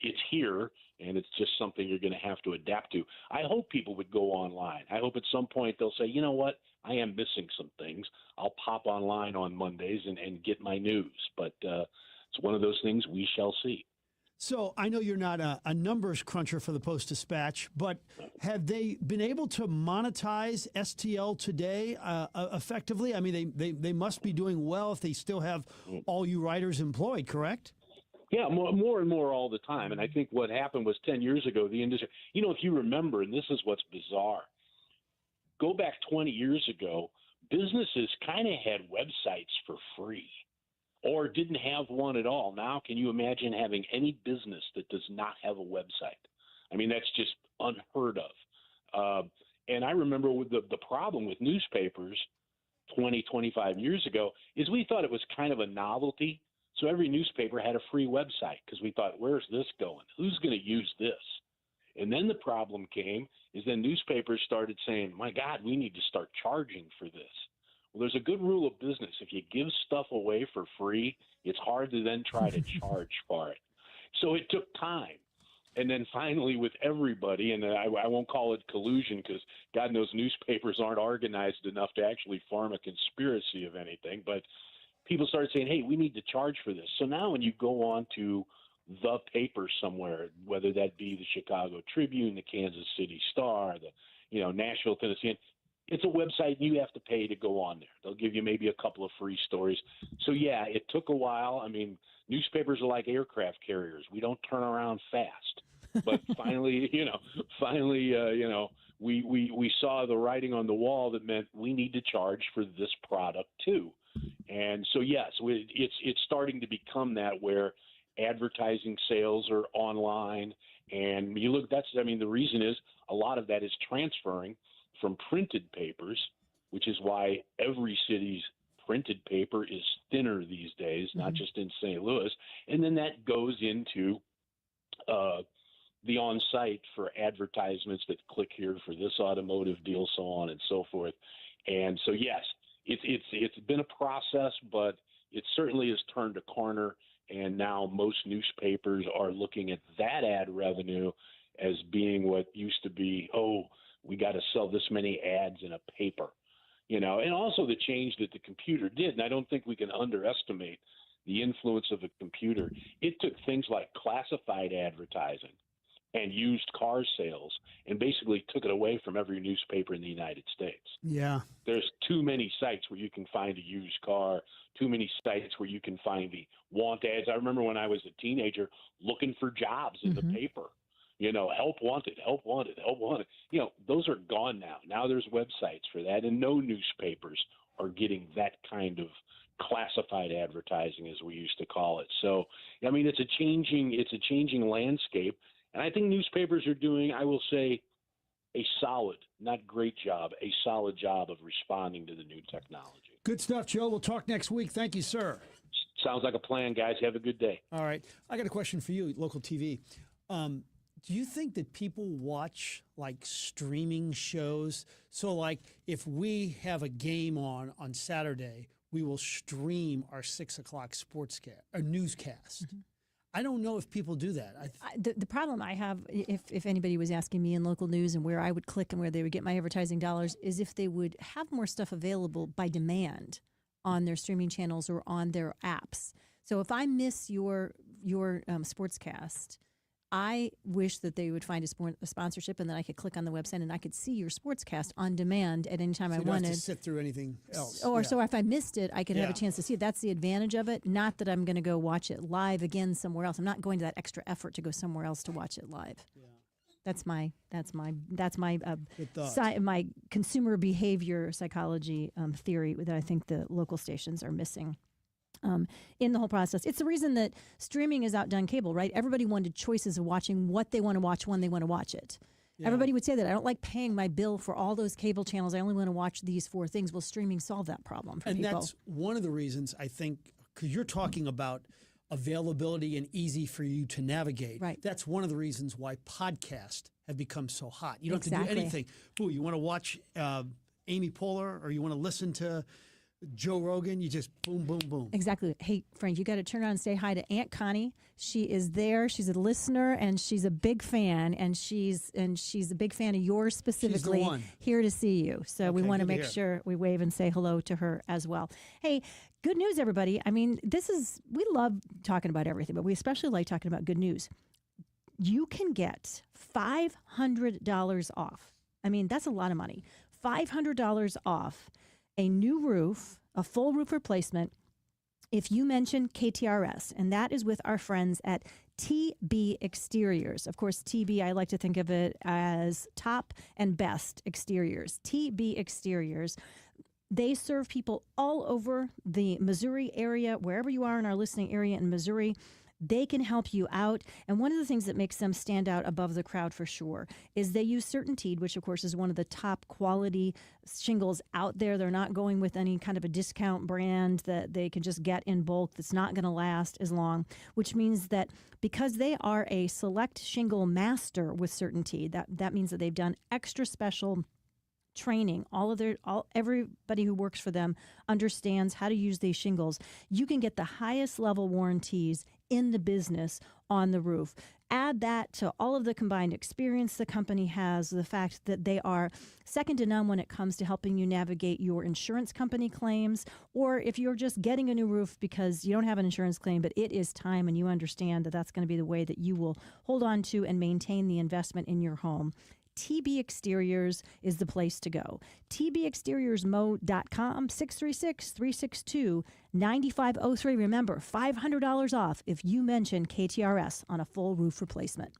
It's here, and it's just something you're going to have to adapt to. I hope people would go online. I hope at some point they'll say, you know what, I am missing some things. I'll pop online on Mondays and get my news. But it's one of those things we shall see. So I know you're not a numbers cruncher for the Post-Dispatch, but have they been able to monetize STL Today effectively? I mean, they must be doing well if they still have all you writers employed, correct? Yeah, more and more all the time. And I think what happened was 10 years ago, the industry, if you remember, and this is what's bizarre, go back 20 years ago, businesses kind of had websites for free or didn't have one at all. Now, can you imagine having any business that does not have a website? I mean, that's just unheard of. And I remember with the problem with newspapers 20, 25 years ago is we thought it was kind of a novelty. So every newspaper had a free website because we thought, where's this going? Who's going to use this? And then the problem came is then newspapers started saying, my God, we need to start charging for this. Well, there's a good rule of business. If you give stuff away for free, it's hard to then try to charge for it. So it took time. And then finally with everybody, and I won't call it collusion because God knows newspapers aren't organized enough to actually form a conspiracy of anything, but people started saying, hey, we need to charge for this. So now when you go on to the paper somewhere, whether that be the Chicago Tribune, the Kansas City Star, the Nashville, Tennessee, it's a website and you have to pay to go on there. They'll give you maybe a couple of free stories. So yeah, it took a while. I mean, newspapers are like aircraft carriers. We don't turn around fast. But finally, we saw the writing on the wall that meant we need to charge for this product too. And so yes, it's starting to become that where advertising sales are online, and you look. The reason is a lot of that is transferring from printed papers, which is why every city's printed paper is thinner these days, not just in St. Louis, and then that goes into the on-site for advertisements that click here for this automotive deal, so on and so forth. And so yes, it's been a process, but it certainly has turned a corner. And now most newspapers are looking at that ad revenue as being what used to be, we got to sell this many ads in a paper, and also the change that the computer did. And I don't think we can underestimate the influence of a computer. It took things like classified advertising and used car sales and basically took it away from every newspaper in the United States. Yeah. There's too many sites where you can find a used car, too many sites where you can find the want ads. I remember when I was a teenager looking for jobs in the paper, help wanted, help wanted, help wanted. Those are gone now. Now there's websites for that, and no newspapers are getting that kind of classified advertising, as we used to call it. So, it's a changing landscape. And I think newspapers are doing, I will say, a solid, not great job, a solid job of responding to the new technology. Good stuff, Joe. We'll talk next week. Thank you, sir. Sounds like a plan, guys. Have a good day. All right. I got a question for you, local TV. Do you think that people watch like streaming shows? So like if we have a game on Saturday, we will stream our 6 o'clock newscast. I don't know if people do that. The problem I have, if anybody was asking me in local news and where I would click and where they would get my advertising dollars, is if they would have more stuff available by demand on their streaming channels or on their apps. So if I miss your sportscast, I wish that they would find a sponsorship, and then I could click on the website and I could see your sportscast on demand at any time I wanted. You don't have to sit through anything else. So if I missed it, I could have a chance to see it. That's the advantage of it. Not that I'm going to go watch it live again somewhere else. I'm not going to that extra effort to go somewhere else to watch it live. Yeah. That's my my consumer behavior psychology theory that I think the local stations are missing. In the whole process. It's the reason that streaming has outdone cable, right? Everybody wanted choices of watching what they want to watch when they want to watch it. Yeah. Everybody would say that. I don't like paying my bill for all those cable channels. I only want to watch these 4 things. Well, streaming solved that problem for people. And that's one of the reasons, I think, because you're talking about availability and easy for you to navigate. Right. That's one of the reasons why podcasts have become so hot. You don't have to do anything. Ooh, you want to watch Amy Poehler, or you want to listen to Joe Rogan, you just boom, boom, boom. Exactly. Hey, Frank, you got to turn around and say hi to Aunt Connie. She is there. She's a listener, and she's a big fan, and she's a big fan of yours specifically. She's the one. Here to see you. So we want to make sure we wave and say hello to her as well. Hey, good news, everybody. I mean, we love talking about everything, but we especially like talking about good news. You can get $500 off. I mean, that's a lot of money. $500 off a new roof, a full roof replacement, if you mention KTRS, and that is with our friends at TB Exteriors. Of course, TB, I like to think of it as top and best exteriors. TB Exteriors. They serve people all over the Missouri area, wherever you are in our listening area in Missouri. They can help you out. And one of the things that makes them stand out above the crowd for sure is they use CertainTeed, which of course is one of the top quality shingles out there. They're not going with any kind of a discount brand that they can just get in bulk that's not going to last as long, which means that because they are a select shingle master with CertainTeed, that means that they've done extra special training. Everybody who works for them understands how to use these shingles. You can get the highest level warranties in the business on the roof. Add that to all of the combined experience the company has, the fact that they are second to none when it comes to helping you navigate your insurance company claims, or if you're just getting a new roof because you don't have an insurance claim, but it is time and you understand that that's going to be the way that you will hold on to and maintain the investment in your home. TB Exteriors is the place to go. TBExteriorsMo.com, 636-362-9503. Remember, $500 off if you mention KTRS on a full roof replacement.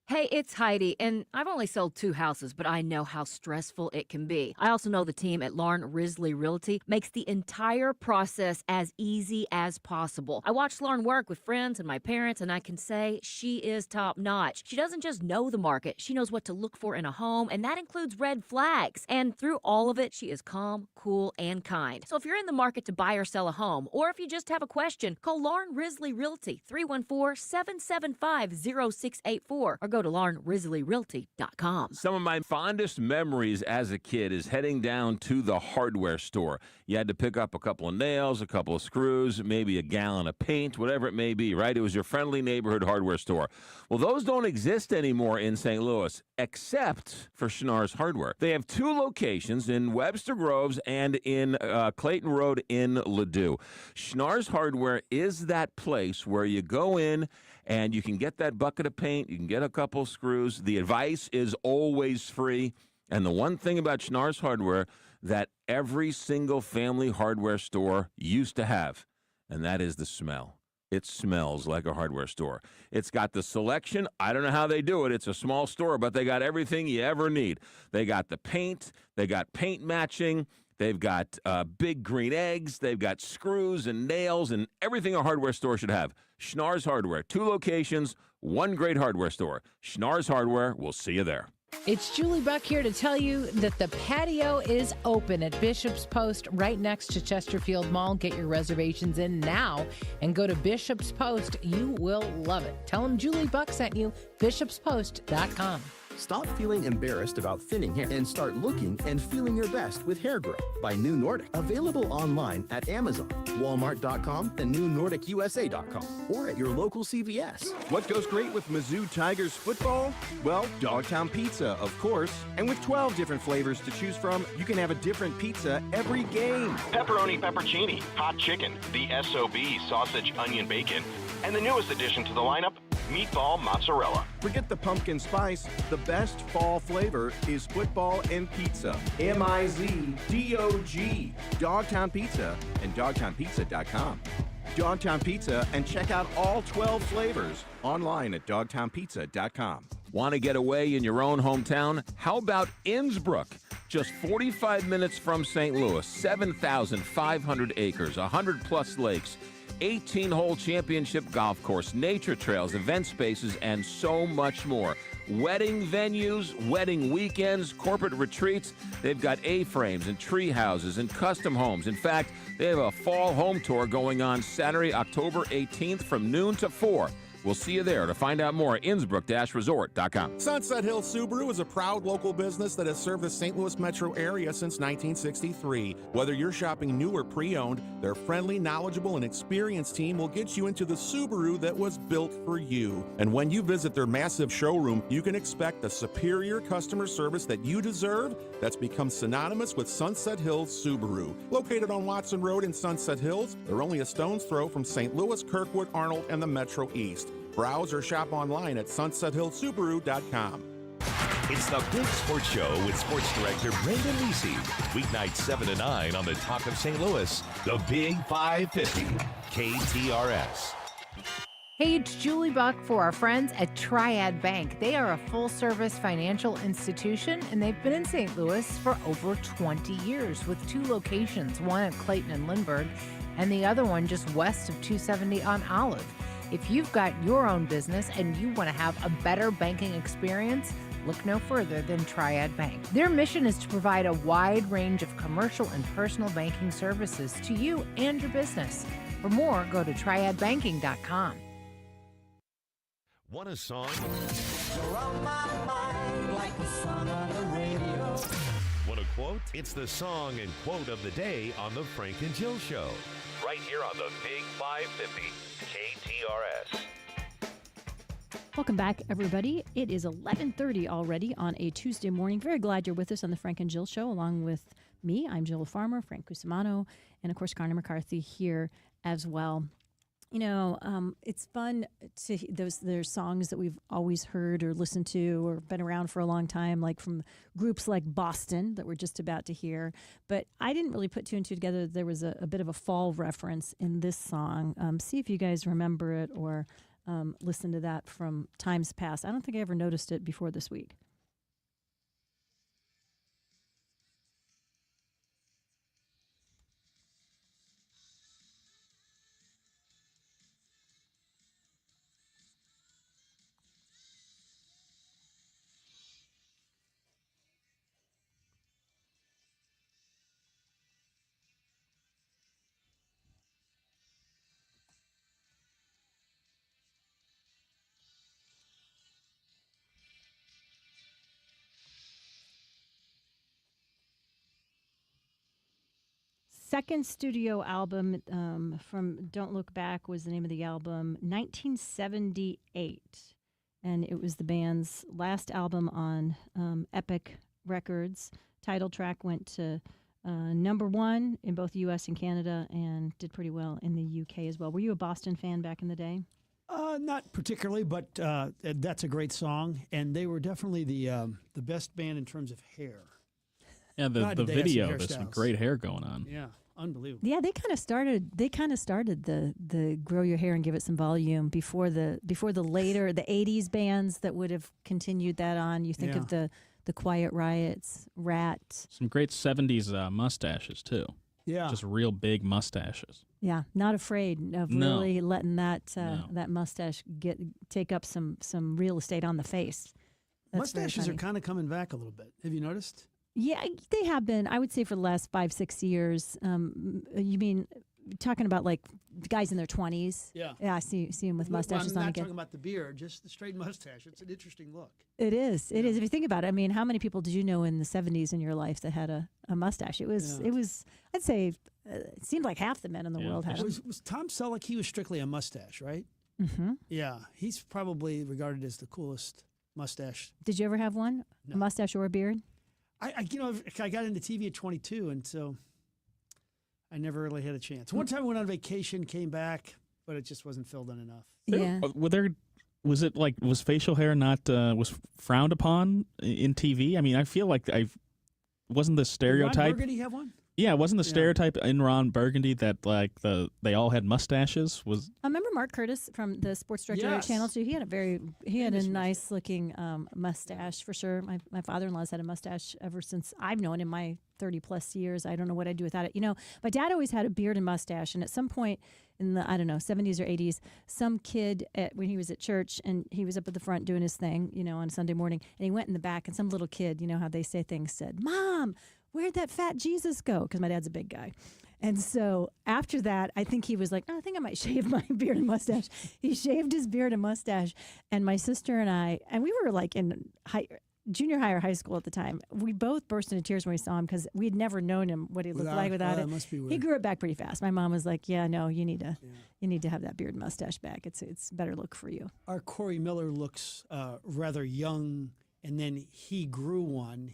Hey, it's Heidi, and I've only sold 2 houses, but I know how stressful it can be. I also know the team at Lauren Risley Realty makes the entire process as easy as possible. I watched Lauren work with friends and my parents, and I can say she is top-notch. She doesn't just know the market, she knows what to look for in a home, and that includes red flags. And through all of it, she is calm, cool, and kind. So if you're in the market to buy or sell a home, or if you just have a question, call Lauren Risley Realty, 314-775-0684, or go to LaurenRisleyRealty.com. Some of my fondest memories as a kid is heading down to the hardware store. You had to pick up a couple of nails, a couple of screws, maybe a gallon of paint, whatever it may be, right? It was your friendly neighborhood hardware store. Well, those don't exist anymore in St. Louis, except for Schnarr's Hardware. They have 2 locations in Webster Groves and in Clayton Road in Ladue. Schnarr's Hardware is that place where you go in and you can get that bucket of paint, you can get a couple screws. The advice is always free. And the one thing about Schnarr's Hardware that every single family hardware store used to have, and that is the smell. It smells like a hardware store. It's got the selection. I don't know how they do it. It's a small store, but they got everything you ever need. They got the paint. They got paint matching. They've got big green eggs. They've got screws and nails and everything a hardware store should have. Schnarr's Hardware, 2 locations, 1 great hardware store. Schnarr's Hardware, we'll see you there. It's Julie Buck here to tell you that the patio is open at Bishop's Post right next to Chesterfield Mall. Get your reservations in now and go to Bishop's Post. You will love it. Tell them Julie Buck sent you, bishopspost.com. Stop feeling embarrassed about thinning hair and start looking and feeling your best with Hair Grow by New Nordic. Available online at Amazon, Walmart.com, and NewNordicUSA.com, or at your local CVS. What goes great with Mizzou Tigers football? Well, Dogtown Pizza, of course. And with 12 different flavors to choose from, you can have a different pizza every game. Pepperoni peppercini, hot chicken, the SOB sausage onion bacon, and the newest addition to the lineup, meatball mozzarella. Forget the pumpkin spice. The best fall flavor is football and pizza. MIZDOG. Dogtown Pizza and dogtownpizza.com. Dogtown Pizza, and check out all 12 flavors online at dogtownpizza.com. Want to get away in your own hometown? How about Innsbruck? Just 45 minutes from St. Louis, 7,500 acres, 100-plus lakes, 18-hole championship golf course, nature trails, event spaces, and so much more. Wedding venues, wedding weekends, corporate retreats. They've got A-frames and tree houses and custom homes. In fact, they have a fall home tour going on Saturday, October 18th from noon to 4. We'll see you there. To find out more, Innsbruck-resort.com. Sunset Hill Subaru is a proud local business that has served the St. Louis metro area since 1963. Whether you're shopping new or pre-owned, their friendly, knowledgeable, and experienced team will get you into the Subaru that was built for you. And when you visit their massive showroom, you can expect the superior customer service that you deserve that's become synonymous with Sunset Hills Subaru. Located on Watson Road in Sunset Hills, they're only a stone's throw from St. Louis, Kirkwood, Arnold, and the Metro East. Browse or shop online at sunsethillsubaru.com. It's the Big Sports Show with Sports Director Brendan Lisi. Weeknights 7 to 9 on the Talk of St. Louis, the Big 550, KTRS. Hey, it's Julie Buck for our friends at Triad Bank. They are a full-service financial institution, and they've been in St. Louis for over 20 years with 2 locations, one at Clayton and Lindbergh, and the other one just west of 270 on Olive. If you've got your own business and you want to have a better banking experience, look no further than Triad Bank. Their mission is to provide a wide range of commercial and personal banking services to you and your business. For more, go to triadbanking.com. Want a song? You're on my mind like a song on the radio. Want a quote? It's the song and quote of the day on the Frank and Jill Show. Right here on the Big 550, KTRS. Welcome back, everybody. It is 11:30 already on a Tuesday morning. Very glad you're with us on the Frank and Jill Show, along with me. I'm Jill Farmer, Frank Cusimano, and, of course, Garner McCarthy here as well. It's fun to there's songs that we've always heard or listened to or been around for a long time, like from groups like Boston that we're just about to hear. But I didn't really put two and two together. There was a bit of a fall reference in this song. See if you guys remember it or listen to that from times past. I don't think I ever noticed it before this week. Second studio album from Don't Look Back was the name of the album, 1978. And it was the band's last album on Epic Records. Title track went to #1 in both U.S. and Canada and did pretty well in the U.K. as well. Were you a Boston fan back in the day? Not particularly, but that's a great song. And they were definitely the best band in terms of hair. Yeah, the video, there's some great hair going on. Yeah, unbelievable. Yeah, they kind of started the grow your hair and give it some volume before the later the 80s bands that would have continued that on. You think of the Quiet Riots, Rat. Some great 70s mustaches too. Yeah. Just real big mustaches. Yeah, not afraid of really letting that that mustache take up some real estate on the face. That's Mustaches are kind of coming back a little bit. Have you noticed? Yeah, they have been. I would say for the last 5-6 years. You mean talking about like guys in their 20s? Yeah. Yeah, I see them with mustaches I'm on not again. talking about the beard, just the straight mustache. It's an interesting look. It is. It is. If you think about it, I mean, how many people did you know in the 70s in your life that had a mustache? It was. I'd say it seemed like half the men in the world had. Was Tom Selleck? He was strictly a mustache, right? Mm-hmm. Yeah, he's probably regarded as the coolest mustache. Did you ever have one? No. A mustache or a beard? I got into TV at 22, and so I never really had a chance. One time I went on vacation, came back, but it just wasn't filled in enough. Yeah. Was facial hair not was frowned upon in TV? I mean, I feel like wasn't the stereotype. Did Ron Burgundy have one? Yeah, wasn't the stereotype in Ron Burgundy that like they all had mustaches? I remember Mark Curtis from the sports director at Channel 2. He had a nice looking mustache for sure. My father-in-law's had a mustache ever since I've known him, my 30 plus years. I don't know what I'd do without it. My dad always had a beard and mustache, and at some point in the 70s or 80s, some kid when he was at church and he was up at the front doing his thing, on Sunday morning, and he went in the back, and some little kid, how they say things, said, "Mom, where'd that fat Jesus go?" Because my dad's a big guy. And so after that, I think he was like, I think I might shave my beard and mustache. He shaved his beard and mustache. And my sister and we were like in junior high or high school at the time. We both burst into tears when we saw him because we'd never known him, what he looked like without it. Must be weird. He grew it back pretty fast. My mom was like, yeah, no, you need to have that beard and mustache back. It's a better look for you. Our Corey Miller looks rather young, and then he grew one.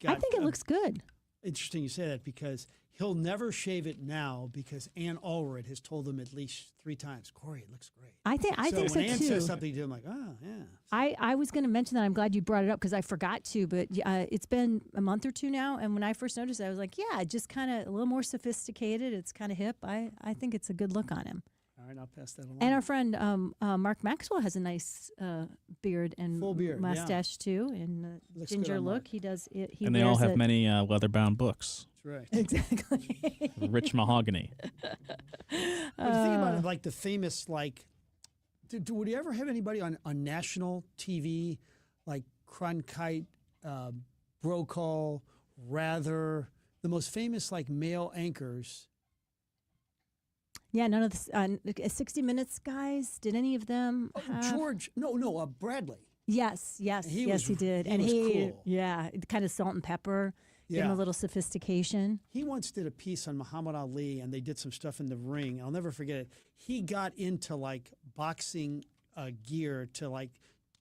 I think it looks good. Interesting you say that because he'll never shave it now because Ann Allred has told him at least 3 times, Corey, it looks great. I think so when Ann too. says something to him, I'm like, oh, yeah. I was going to mention that. I'm glad you brought it up because I forgot to, but it's been a month or two now. And when I first noticed it, I was like, yeah, just kind of a little more sophisticated. It's kind of hip. I think it's a good look on him. All right, I'll pass that along. And our friend Mark Maxwell has a nice beard and full beard, mustache too, and ginger look. He does it. And they all have many leather-bound books. That's right. Exactly. Rich mahogany. But think about it, like the famous, like, would you ever have anybody on national TV like Cronkite, Brokaw, Rather, the most famous like male anchors? Yeah, none of the 60 Minutes guys. Did any of them have? George? No, Bradley. Yes, he did. And he was cool. Yeah, kind of salt and pepper. Give him a little sophistication. He once did a piece on Muhammad Ali, and they did some stuff in the ring. I'll never forget it. He got into like boxing gear to like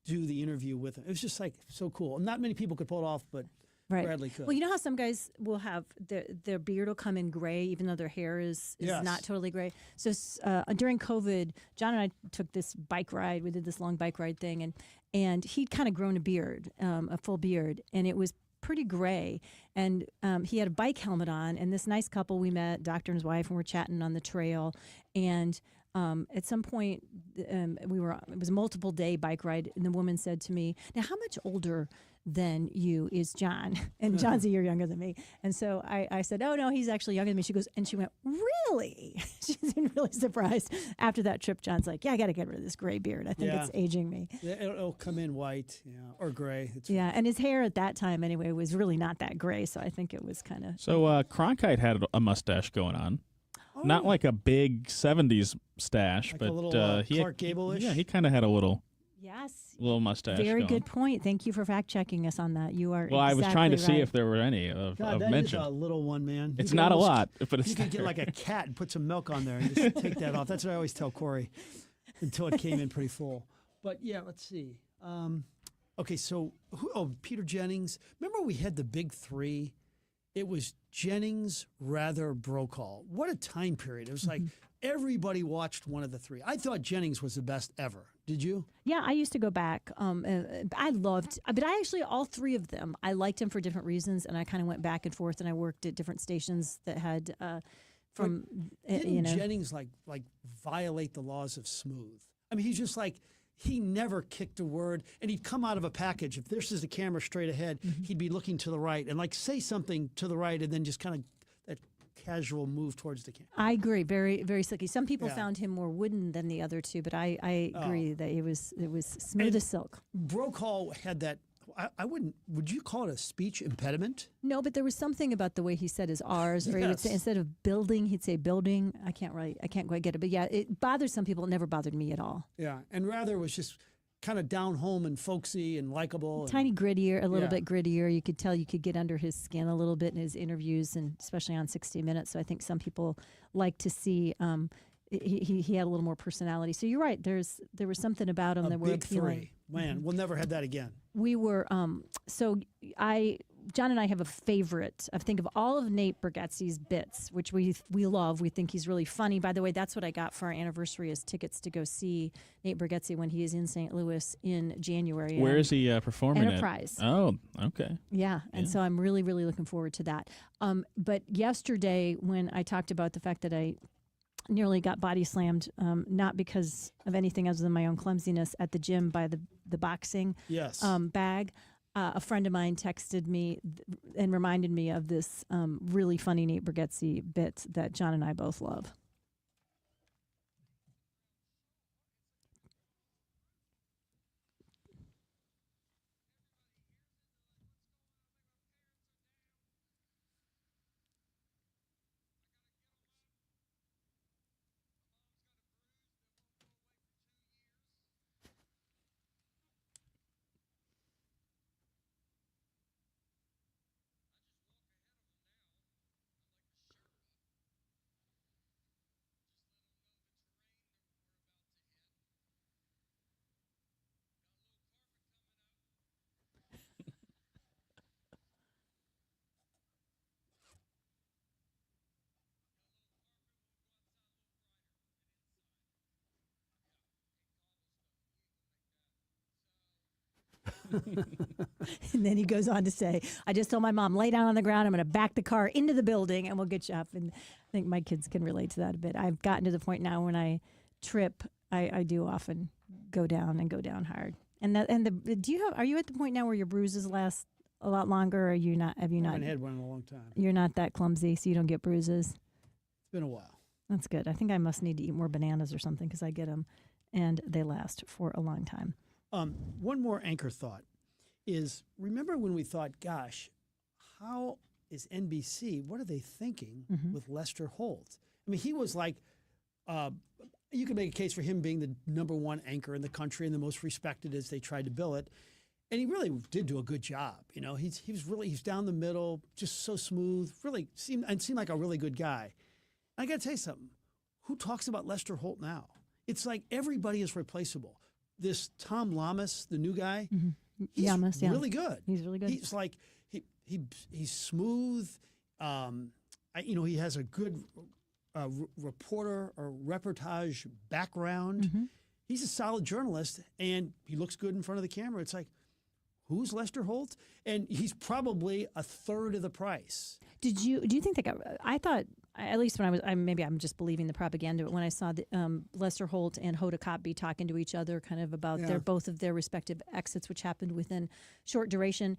do the interview with him. It was just like so cool. Not many people could pull it off, but Right. Bradley could. Well, you know how some guys will have their beard will come in gray, even though their hair is Yes. not totally gray. So during COVID, John and I took this bike ride. We did this long bike ride thing, and he'd kind of grown a beard, a full beard, and it was pretty gray. And he had a bike helmet on, and this nice couple we met, doctor and his wife, and we're chatting on the trail. And at some point, it was a multiple day bike ride, and the woman said to me, "Now, how much older than you is John?" And John's a year younger than me. And so I said, "Oh, no, he's actually younger than me." She goes, and she went, "Really?" She seemed really surprised. After that trip, John's like, "Yeah, I got to get rid of this gray beard. I think it's aging me." Yeah, it'll come in white, or gray. Yeah, and his hair at that time, anyway, was really not that gray, so I think it was kind of... So Cronkite had a mustache going on. Not like a big 70s stash, Like but a little, he Clark Gable-ish? Yeah, he kind of had a little mustache. Very going. good point. Thank you for fact checking us on that. You are Well, I was trying to see right. if there were any of God, that mention. is a little one, man. It's You could not a almost- lot, but it's you could get there. like a cat and put some milk on there and just take that off. That's what I always tell Corey until it came in pretty full. But yeah, let's see. Okay, so Peter Jennings. Remember we had the big three? It was Jennings, Rather, Brokaw. What a time period. It was like everybody watched one of the three. I thought Jennings was the best ever. Did you? Yeah, I used to go back. I loved, but I actually, all three of them, I liked them for different reasons, and I kind of went back and forth, and I worked at different stations that had Didn't Jennings like violate the laws of smooth? I mean, he's just like, he never kicked a word, and he'd come out of a package. If this is the camera straight ahead, he'd be looking to the right and like say something to the right, and then just kind of that casual move towards the camera. I agree, very, very silky. Some people Yeah. found him more wooden than the other two, but I agree that it was smooth And as silk. Brokaw had that. I wouldn't. Would you call it a speech impediment? No, but there was something about the way he said his R's, or he would say, Yes. instead of building, he'd say building. I can't quite get it, but yeah, it bothers some people. It never bothered me at all. Yeah, and Rather was just kind of down home and folksy and likable. Tiny grittier, a little Yeah. bit grittier. You could tell you could get under his skin a little bit in his interviews, and especially on 60 Minutes. So I think some people like to see. He had a little more personality. So you're right. There was something about him A that were big appealing. three. Man, we'll never have that again. We were John and I have a favorite. I think of all of Nate Bargatze's bits, which we love. We think he's really funny. By the way, that's what I got for our anniversary is tickets to go see Nate Bargatze when he is in St. Louis in January. Where is he performing Enterprise. at? Oh, okay. Yeah, and so I'm really, really looking forward to that. But yesterday, when I talked about the fact that I nearly got body slammed, not because of anything other than my own clumsiness at the gym by the boxing bag, a friend of mine texted me and reminded me of this really funny Nate Bargatze bit that John and I both love. And then he goes on to say, I just told my mom, lay down on the ground. I'm going to back the car into the building and we'll get you up. And I think my kids can relate to that a bit. I've gotten to the point now when I trip, I do often go down hard. Are you at the point now where your bruises last a lot longer, or are you not? Have you I not? haven't had one in a long time. You're not that clumsy, so you don't get bruises. It's been a while. That's good. I think I must need to eat more bananas or something because I get them, and they last for a long time. One more anchor thought is, remember when we thought, gosh, how is NBC, what are they thinking with Lester Holt? I mean, he was like, you could make a case for him being the number one anchor in the country and the most respected as they tried to bill it. And he really did do a good job. You know, he's down the middle, just so smooth, really seemed like a really good guy. I got to tell you something. Who talks about Lester Holt now? It's like everybody is replaceable. This Tom Lamas, the new guy, he's Lamas, yeah. really good. He's really good. He's like, he's smooth. He has a good reporter or reportage background. Mm-hmm. He's a solid journalist, and he looks good in front of the camera. It's like, who's Lester Holt? And he's probably a third of the price. Do you think I thought, at least when I'm just believing the propaganda, but when I saw Lester Holt and Hoda Kotb be talking to each other kind of about both of their respective exits, which happened within short duration,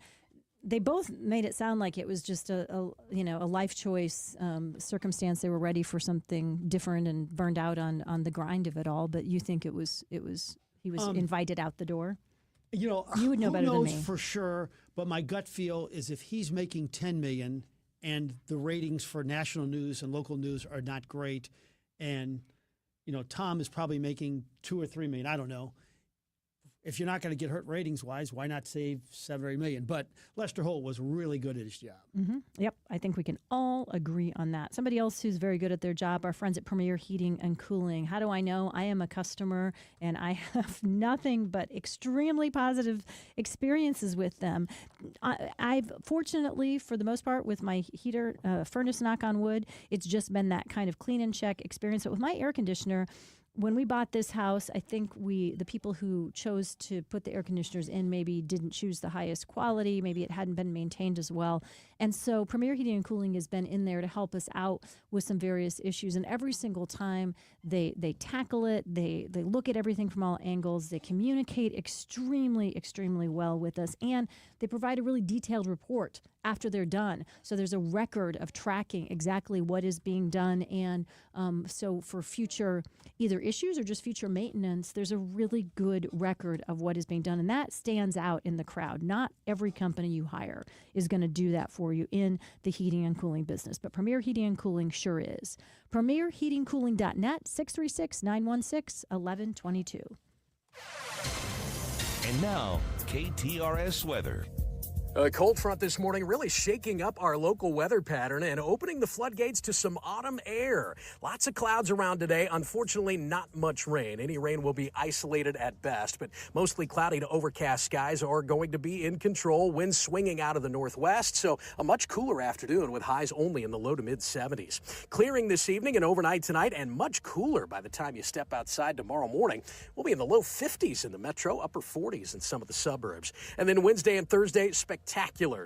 they both made it sound like it was just a life choice circumstance. They were ready for something different and burned out on the grind of it all. But you think he was invited out the door? You would know better than me. For sure, but my gut feel is if he's making $10 million and the ratings for national news and local news are not great, and Tom is probably making $2 or $3 million. I don't know. If you're not going to get hurt ratings-wise, why not save $7 or $8 million? But Lester Holt was really good at his job. Mm-hmm. Yep, I think we can all agree on that. Somebody else who's very good at their job, our friends at Premier Heating and Cooling. How do I know? I am a customer, and I have nothing but extremely positive experiences with them. I've fortunately, for the most part, with my heater, furnace, knock on wood, it's just been that kind of clean and check experience. But with my air conditioner, when we bought this house, I think the people who chose to put the air conditioners in maybe didn't choose the highest quality. Maybe it hadn't been maintained as well. And so Premier Heating and Cooling has been in there to help us out with some various issues. And every single time they tackle it, they look at everything from all angles. They communicate extremely, extremely well with us. And they provide a really detailed report after they're done. So there's a record of tracking exactly what is being done. And so for future either issues or just future maintenance, there's a really good record of what is being done. And that stands out in the crowd. Not every company you hire is going to do that for you in the heating and cooling business. But Premier Heating and Cooling sure is. PremierHeatingCooling.net, 636-916-1122. And now, KTRS weather. A cold front this morning really shaking up our local weather pattern and opening the floodgates to some autumn air. Lots of clouds around today. Unfortunately, not much rain. Any rain will be isolated at best, but mostly cloudy to overcast skies are going to be in control. Winds swinging out of the northwest, so a much cooler afternoon with highs only in the low to mid 70s. Clearing this evening and overnight tonight, and much cooler by the time you step outside tomorrow morning. We'll be in the low 50s in the metro, upper 40s in some of the suburbs. And then Wednesday and Thursday, spectacular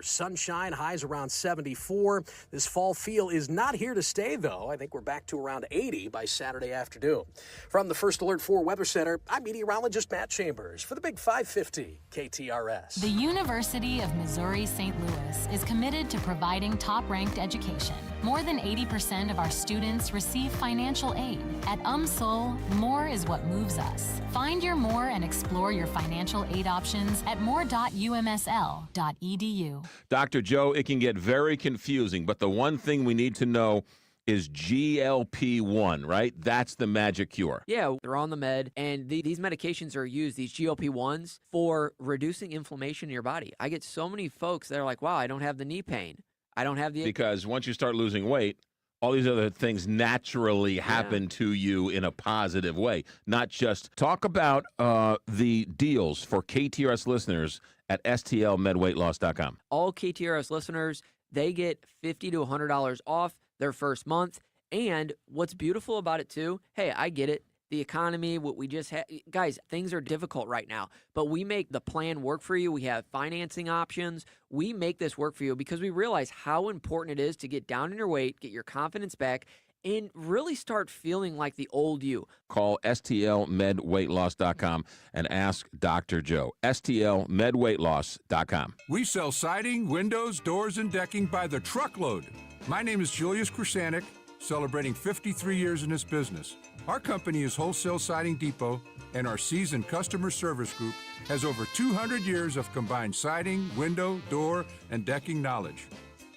sunshine, highs around 74. This fall feel is not here to stay, though. I think we're back to around 80 by Saturday afternoon. From the First Alert 4 Weather Center, I'm meteorologist Matt Chambers for the Big 550 KTRS. The University of Missouri St. Louis is committed to providing top-ranked education. More than 80% of our students receive financial aid. At UMSL, more is what moves us. Find your more and explore your financial aid options at more.umsl.edu. Dr. Joe, it can get very confusing, but the one thing we need to know is GLP-1, right? That's the magic cure. Yeah, they're on the med, and these medications are used, these GLP-1s, for reducing inflammation in your body. I get so many folks that are like, wow, I don't have the knee pain. I don't have the... Because once you start losing weight, all these other things naturally happen to you in a positive way. Not just talk about the deals for KTRS listeners at stlmedweightloss.com. All KTRS listeners, they get $50 to $100 off their first month. And what's beautiful about it, too, hey, I get it. The economy, what we just had, guys, things are difficult right now, but we make the plan work for you. We have financing options. We make this work for you because we realize how important it is to get down in your weight, get your confidence back, and really start feeling like the old you. Call stlmedweightloss.com and ask Dr. Joe. stlmedweightloss.com. We sell siding, windows, doors, and decking by the truckload. My name is Julius Krasanik, celebrating 53 years in this business. Our company is Wholesale Siding Depot, and our seasoned customer service group has over 200 years of combined siding, window, door, and decking knowledge.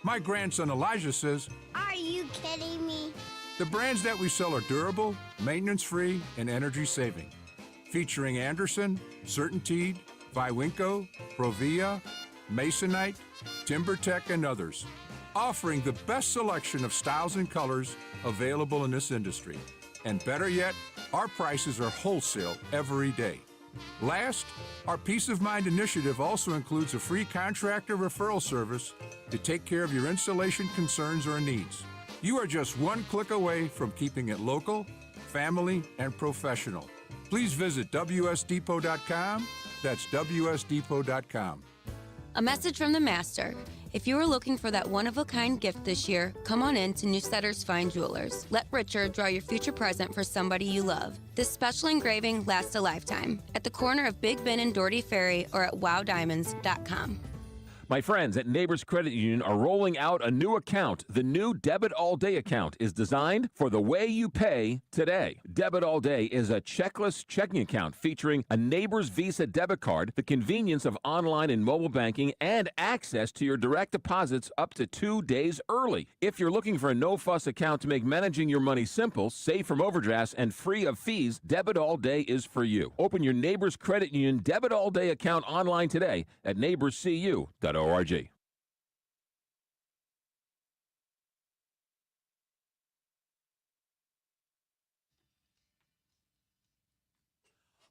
My grandson Elijah says, "Are you kidding me?" The brands that we sell are durable, maintenance-free, and energy-saving. Featuring Anderson, CertainTeed, Viwinco, Provia, Masonite, TimberTech, and others, offering the best selection of styles and colors available in this industry. And better yet, our prices are wholesale every day. Last, our Peace of Mind initiative also includes a free contractor referral service to take care of your installation concerns or needs. You are just one click away from keeping it local, family, and professional. Please visit WSDepot.com. That's WSDepot.com. A message from the master. If you are looking for that one-of-a-kind gift this year, come on in to Newsletter's Fine Jewelers. Let Richard draw your future present for somebody you love. This special engraving lasts a lifetime. At the corner of Big Ben and Doherty Ferry or at wowdiamonds.com. My friends at Neighbors Credit Union are rolling out a new account. The new Debit All Day account is designed for the way you pay today. Debit All Day is a checkless checking account featuring a Neighbors Visa debit card, the convenience of online and mobile banking, and access to your direct deposits up to 2 days early. If you're looking for a no-fuss account to make managing your money simple, safe from overdrafts, and free of fees, Debit All Day is for you. Open your Neighbors Credit Union Debit All Day account online today at neighborscu.org.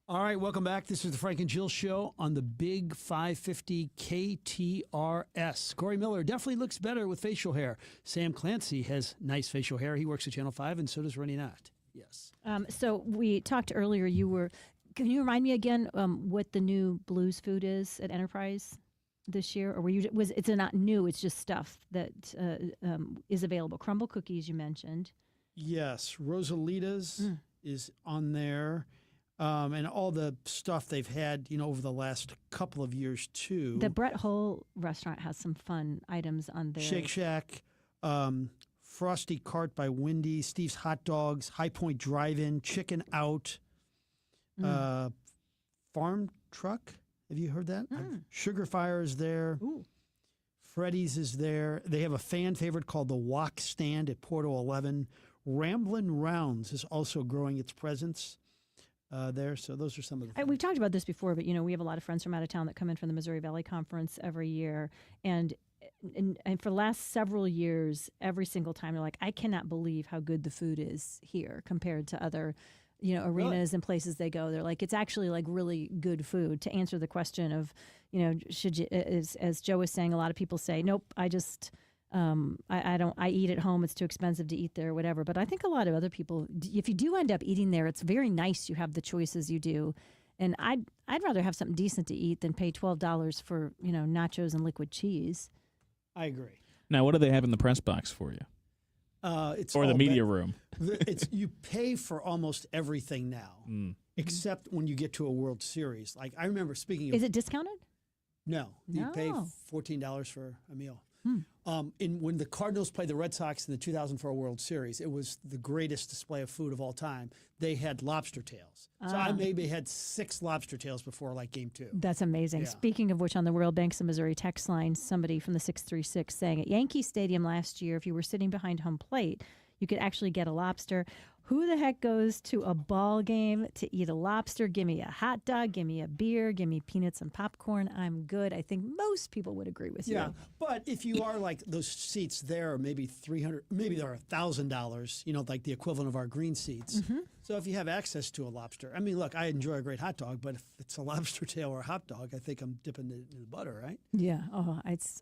All right, welcome back. This is the Frank and Jill Show on the Big 550 KTRS. Corey Miller definitely looks better with facial hair. Sam Clancy has nice facial hair. He works at Channel 5, and so does Rennie Knott. Yes. So we talked earlier. Can you remind me again what the new blues food is at Enterprise this year? Or it's not new, it's just stuff that is available. Crumble cookies, you mentioned. Yes. Rosalita's is on there. And all the stuff they've had, over the last couple of years, too. The Brett Hull restaurant has some fun items on there. Shake Shack, Frosty Cart by Wendy, Steve's Hot Dogs, High Point Drive-In, Chicken Out, Farm Truck. Have you heard that? Sugar Fire is there. Ooh. Freddy's is there. They have a fan favorite called the Wok Stand at Porto 11. Ramblin' Rounds is also growing its presence there. So those are some of the We've talked about this before, but, we have a lot of friends from out of town that come in from the Missouri Valley Conference every year. And for the last several years, every single time, they're like, I cannot believe how good the food is here compared to other arenas and places they go. They're like, it's actually like really good food. To answer the question of, should you, as Joe was saying, a lot of people say, nope, I just, I eat at home. It's too expensive to eat there, whatever. But I think a lot of other people, if you do end up eating there, it's very nice you have the choices you do. And I'd rather have something decent to eat than pay $12 for, nachos and liquid cheese. I agree. Now, what do they have in the press box for you? Or the media room? You pay for almost everything now, except when you get to a World Series. Like, I remember speaking of... Is it discounted? No. You pay $14 for a meal. When the Cardinals played the Red Sox in the 2004 World Series, it was the greatest display of food of all time. They had lobster tails. So I maybe had 6 lobster tails before game 2. That's amazing. Yeah. Speaking of which, on the Royal Banks of Missouri text line, somebody from the 636 saying at Yankee Stadium last year, if you were sitting behind home plate, you could actually get a lobster. Who the heck goes to a ball game to eat a lobster? Give me a hot dog, give me a beer, give me peanuts and popcorn. I'm good. I think most people would agree with you. Yeah, but if you are like those seats there are maybe $300, maybe they're $1,000, like the equivalent of our green seats. So if you have access to a lobster, I mean, look, I enjoy a great hot dog, but if it's a lobster tail or a hot dog, I think I'm dipping it in the butter, right? Yeah. Oh, that's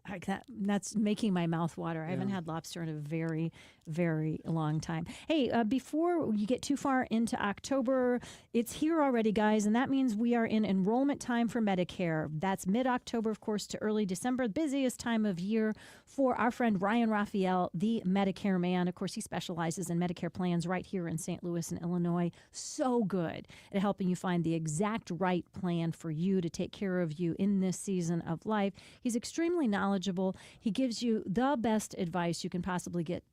making my mouth water. I haven't had lobster in a very, very long time. Hey, before you get too far into October, it's here already, guys, and that means we are in enrollment time for Medicare. That's mid-October, of course, to early December, busiest time of year for our friend Ryan Raphael, the Medicare man. Of course, he specializes in Medicare plans right here in St. Louis and Illinois. So good at helping you find the exact right plan for you to take care of you in this season of life. He's extremely knowledgeable. He gives you the best advice you can possibly get.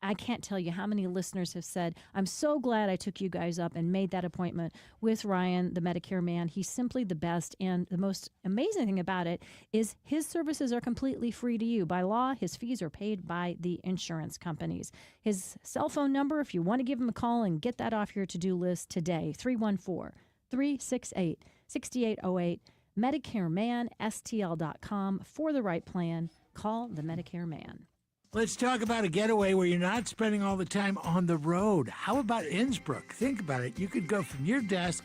I can't tell you how many listeners have said, I'm so glad I took you guys up and made that appointment with Ryan, the Medicare man. He's simply the best. And the most amazing thing about it is his services are completely free to you. By law, his fees are paid by the insurance companies. His cell phone number, if you want to give him a call and get that off your to-do list today, 314-368-6808, MedicareManSTL.com. For the right plan, call the Medicare man. Let's talk about a getaway where you're not spending all the time on the road. How about Innsbruck? Think about it. You could go from your desk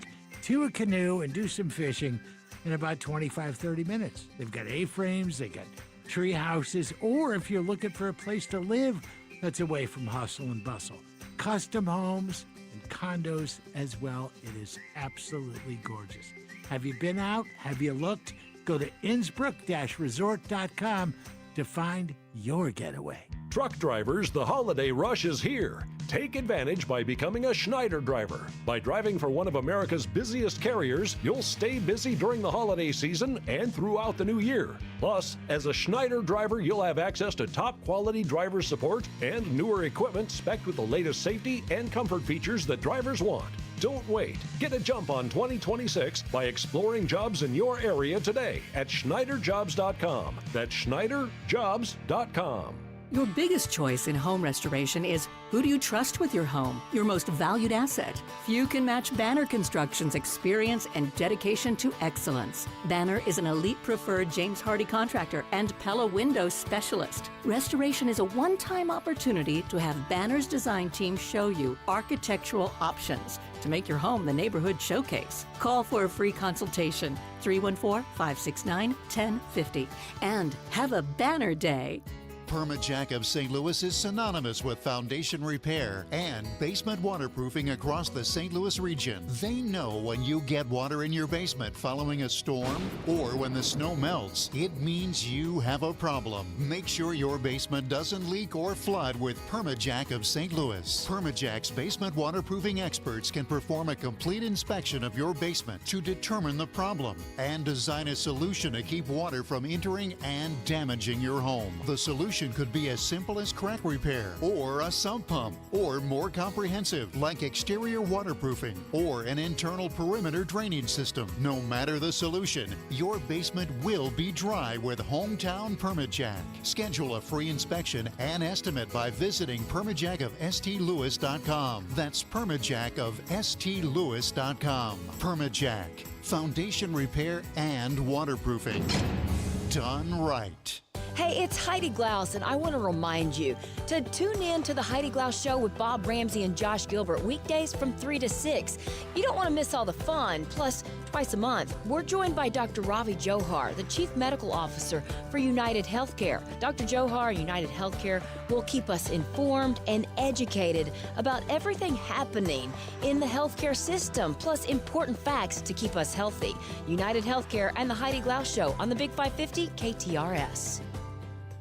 to a canoe and do some fishing in about 25, 30 minutes. They've got A-frames, they got tree houses, or if you're looking for a place to live that's away from hustle and bustle, custom homes and condos as well. It is absolutely gorgeous. Have you been out? Have you looked? Go to Innsbruck-resort.com to find your getaway. Truck drivers, the holiday rush is here. Take advantage by becoming a Schneider driver. By driving for one of America's busiest carriers, you'll stay busy during the holiday season and throughout the new year. Plus, as a Schneider driver, you'll have access to top quality driver support and newer equipment spec'd with the latest safety and comfort features that drivers want. Don't wait. Get a jump on 2026 by exploring jobs in your area today at SchneiderJobs.com. That's SchneiderJobs.com. Your biggest choice in home restoration is who do you trust with your home, your most valued asset? Few can match Banner Construction's experience and dedication to excellence. Banner is an elite preferred James Hardie contractor and Pella Windows specialist. Restoration is a one-time opportunity to have Banner's design team show you architectural options to make your home the neighborhood showcase. Call for a free consultation, 314-569-1050. And have a Banner Day. Permajack of St. Louis is synonymous with foundation repair and basement waterproofing across the St. Louis region. They know when you get water in your basement following a storm or when the snow melts, it means you have a problem. Make sure your basement doesn't leak or flood with Permajack of St. Louis. Permajack's basement waterproofing experts can perform a complete inspection of your basement to determine the problem and design a solution to keep water from entering and damaging your home. The solution could be as simple as crack repair or a sump pump, or more comprehensive like exterior waterproofing or an internal perimeter drainage system. No matter the solution, your basement will be dry with Hometown Permajack. Schedule a free inspection and estimate by visiting permajackofstlewis.com. That's permajackofstlewis.com. Permajack, foundation repair and waterproofing. Done right. Hey, it's Heidi Glaus, and I want to remind you to tune in to the Heidi Glaus Show with Bob Ramsey and Josh Gilbert weekdays from 3 to 6. You don't want to miss all the fun. Plus, twice a month, we're joined by Dr. Ravi Johar, the Chief Medical Officer for United Healthcare. Dr. Johar and United Healthcare will keep us informed and educated about everything happening in the healthcare system, plus important facts to keep us healthy. United Healthcare and the Heidi Glaus Show on the Big 550 KTRS.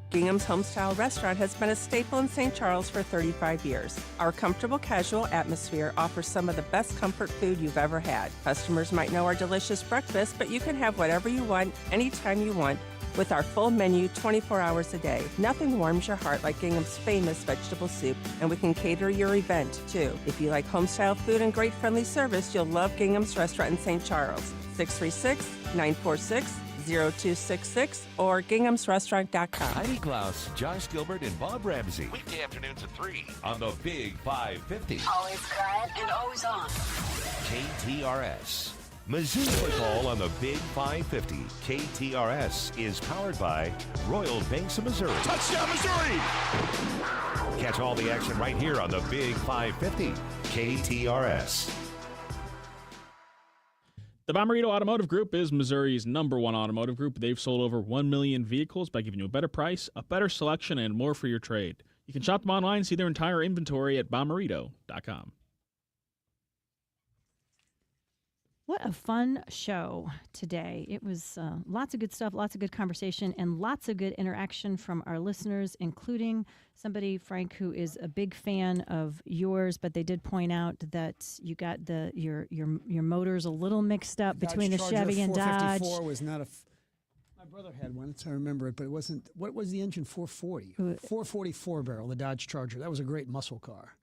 Gingham's Homestyle Restaurant has been a staple in St. Charles for 35 years. Our comfortable, casual atmosphere offers some of the best comfort food you've ever had. Customers might know our delicious breakfast, but you can have whatever you want, anytime you want, with our full menu 24 hours a day. Nothing warms your heart like Gingham's famous vegetable soup, and we can cater your event, too. If you like homestyle food and great friendly service, you'll love Gingham's Restaurant in St. Charles. 636-946-0266 or ginghamsrestaurant.com. Heidi Glaus, Josh Gilbert, and Bob Ramsey. Weekday afternoons at 3 on the Big 550. Always quiet and always on. KTRS. Mizzou football on the Big 550. KTRS is powered by Royal Banks of Missouri. Touchdown, Missouri! Catch all the action right here on the Big 550. KTRS. The Bommarito Automotive Group is Missouri's #1 automotive group. They've sold over 1 million vehicles by giving you a better price, a better selection, and more for your trade. You can shop them online, see their entire inventory at bommarito.com. What a fun show today. It was lots of good stuff, lots of good conversation, and lots of good interaction from our listeners, including somebody, Frank, who is a big fan of yours, but they did point out that you got your motors a little mixed up between the Chevy and Dodge. 454 was not a... My brother had one, so I remember it, but it wasn't... What was the engine? 440. 444 barrel, the Dodge Charger. That was a great muscle car.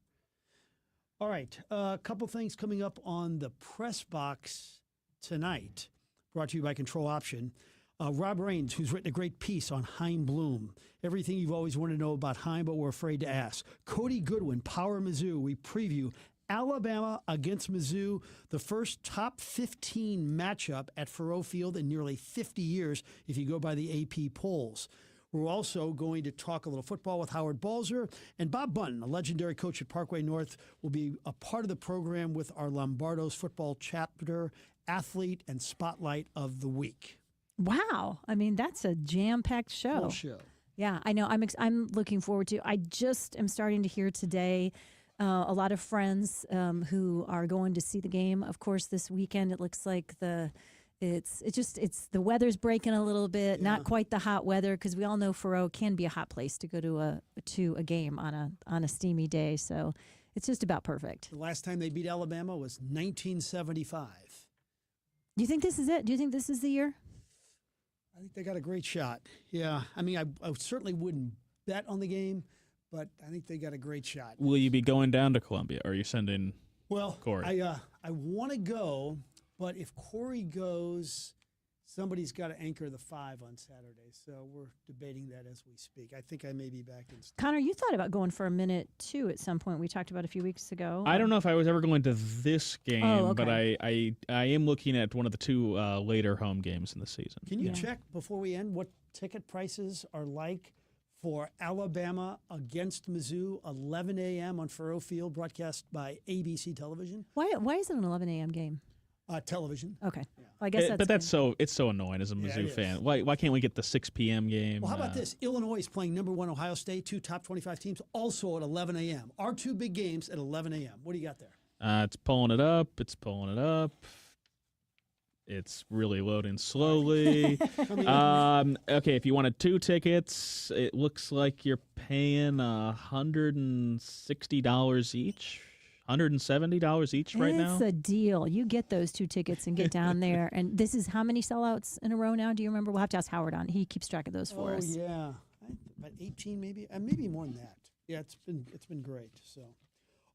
All right, a couple things coming up on the press box tonight, brought to you by Control Option. Rob Raines, who's written a great piece on Chaim Bloom. Everything you've always wanted to know about Chaim, but we're afraid to ask. Cody Goodwin, Power Mizzou. We preview Alabama against Mizzou, the first top 15 matchup at Faurot Field in nearly 50 years, if you go by the AP polls. We're also going to talk a little football with Howard Balzer, and Bob Bunton, a legendary coach at Parkway North, will be a part of the program with our Lombardo's football chapter athlete and spotlight of the week. Wow. I mean, that's a jam-packed show. Full show. Yeah, I know. I'm looking forward to. I just am starting to hear today a lot of friends who are going to see the game. Of course, this weekend it looks like it's the weather's breaking a little bit. Yeah. Not quite the hot weather, because we all know Faroe can be a hot place to go to a game on a steamy day. So it's just about perfect. The last time they beat Alabama was 1975. Do you think this is it? Do you think this is the year? I think they got a great shot. Yeah, I mean, I certainly wouldn't bet on the game, but I think they got a great shot. Will you be going down to Columbia, or are you sending Well, Corey? I want to go, but if Corey goes, somebody's got to anchor the 5 on Saturday. So we're debating that as we speak. I think I may be back in. Connor, you thought about going for a minute too at some point. We talked about a few weeks ago. I don't know if I was ever going to this game, okay. but I am looking at one of the 2 later home games in the season. Can you check before we end what ticket prices are like for Alabama against Mizzou, 11 a.m. on Faroe Field, broadcast by ABC Television? Why is it an 11 a.m. game? Television. Okay. Well, I guess that's but it's so annoying as a Mizzou fan. Why can't we get the 6 p.m. game? Well, how about this? Illinois is playing number 1 Ohio State, 2 top 25 teams, also at 11 a.m. Our 2 big games at 11 a.m. What do you got there? It's pulling it up. It's really loading slowly. Okay, if you wanted 2 tickets, it looks like you're paying $160 each. $170 each right now. It's a deal. You get those 2 tickets and get down there. And this is how many sellouts in a row now? Do you remember? We'll have to ask Howard on. He keeps track of those for us. Oh yeah, about 18 maybe, maybe more than that. Yeah, it's been great. So,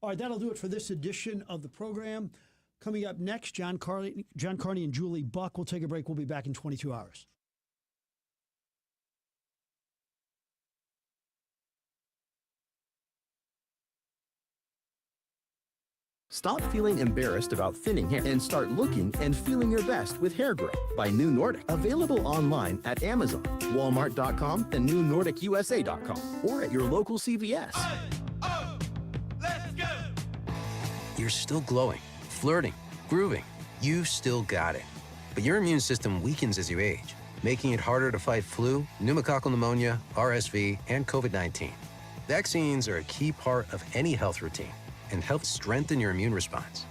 all right, that'll do it for this edition of the program. Coming up next, John Carney and Julie Buck. We'll take a break. We'll be back in 22 hours. Stop feeling embarrassed about thinning hair and start looking and feeling your best with Hair Growth by New Nordic. Available online at Amazon, Walmart.com, and NewNordicUSA.com, or at your local CVS. Let's go! You're still glowing, flirting, grooving. You've still got it. But your immune system weakens as you age, making it harder to fight flu, pneumococcal pneumonia, RSV, and COVID-19. Vaccines are a key part of any health routine and help strengthen your immune response.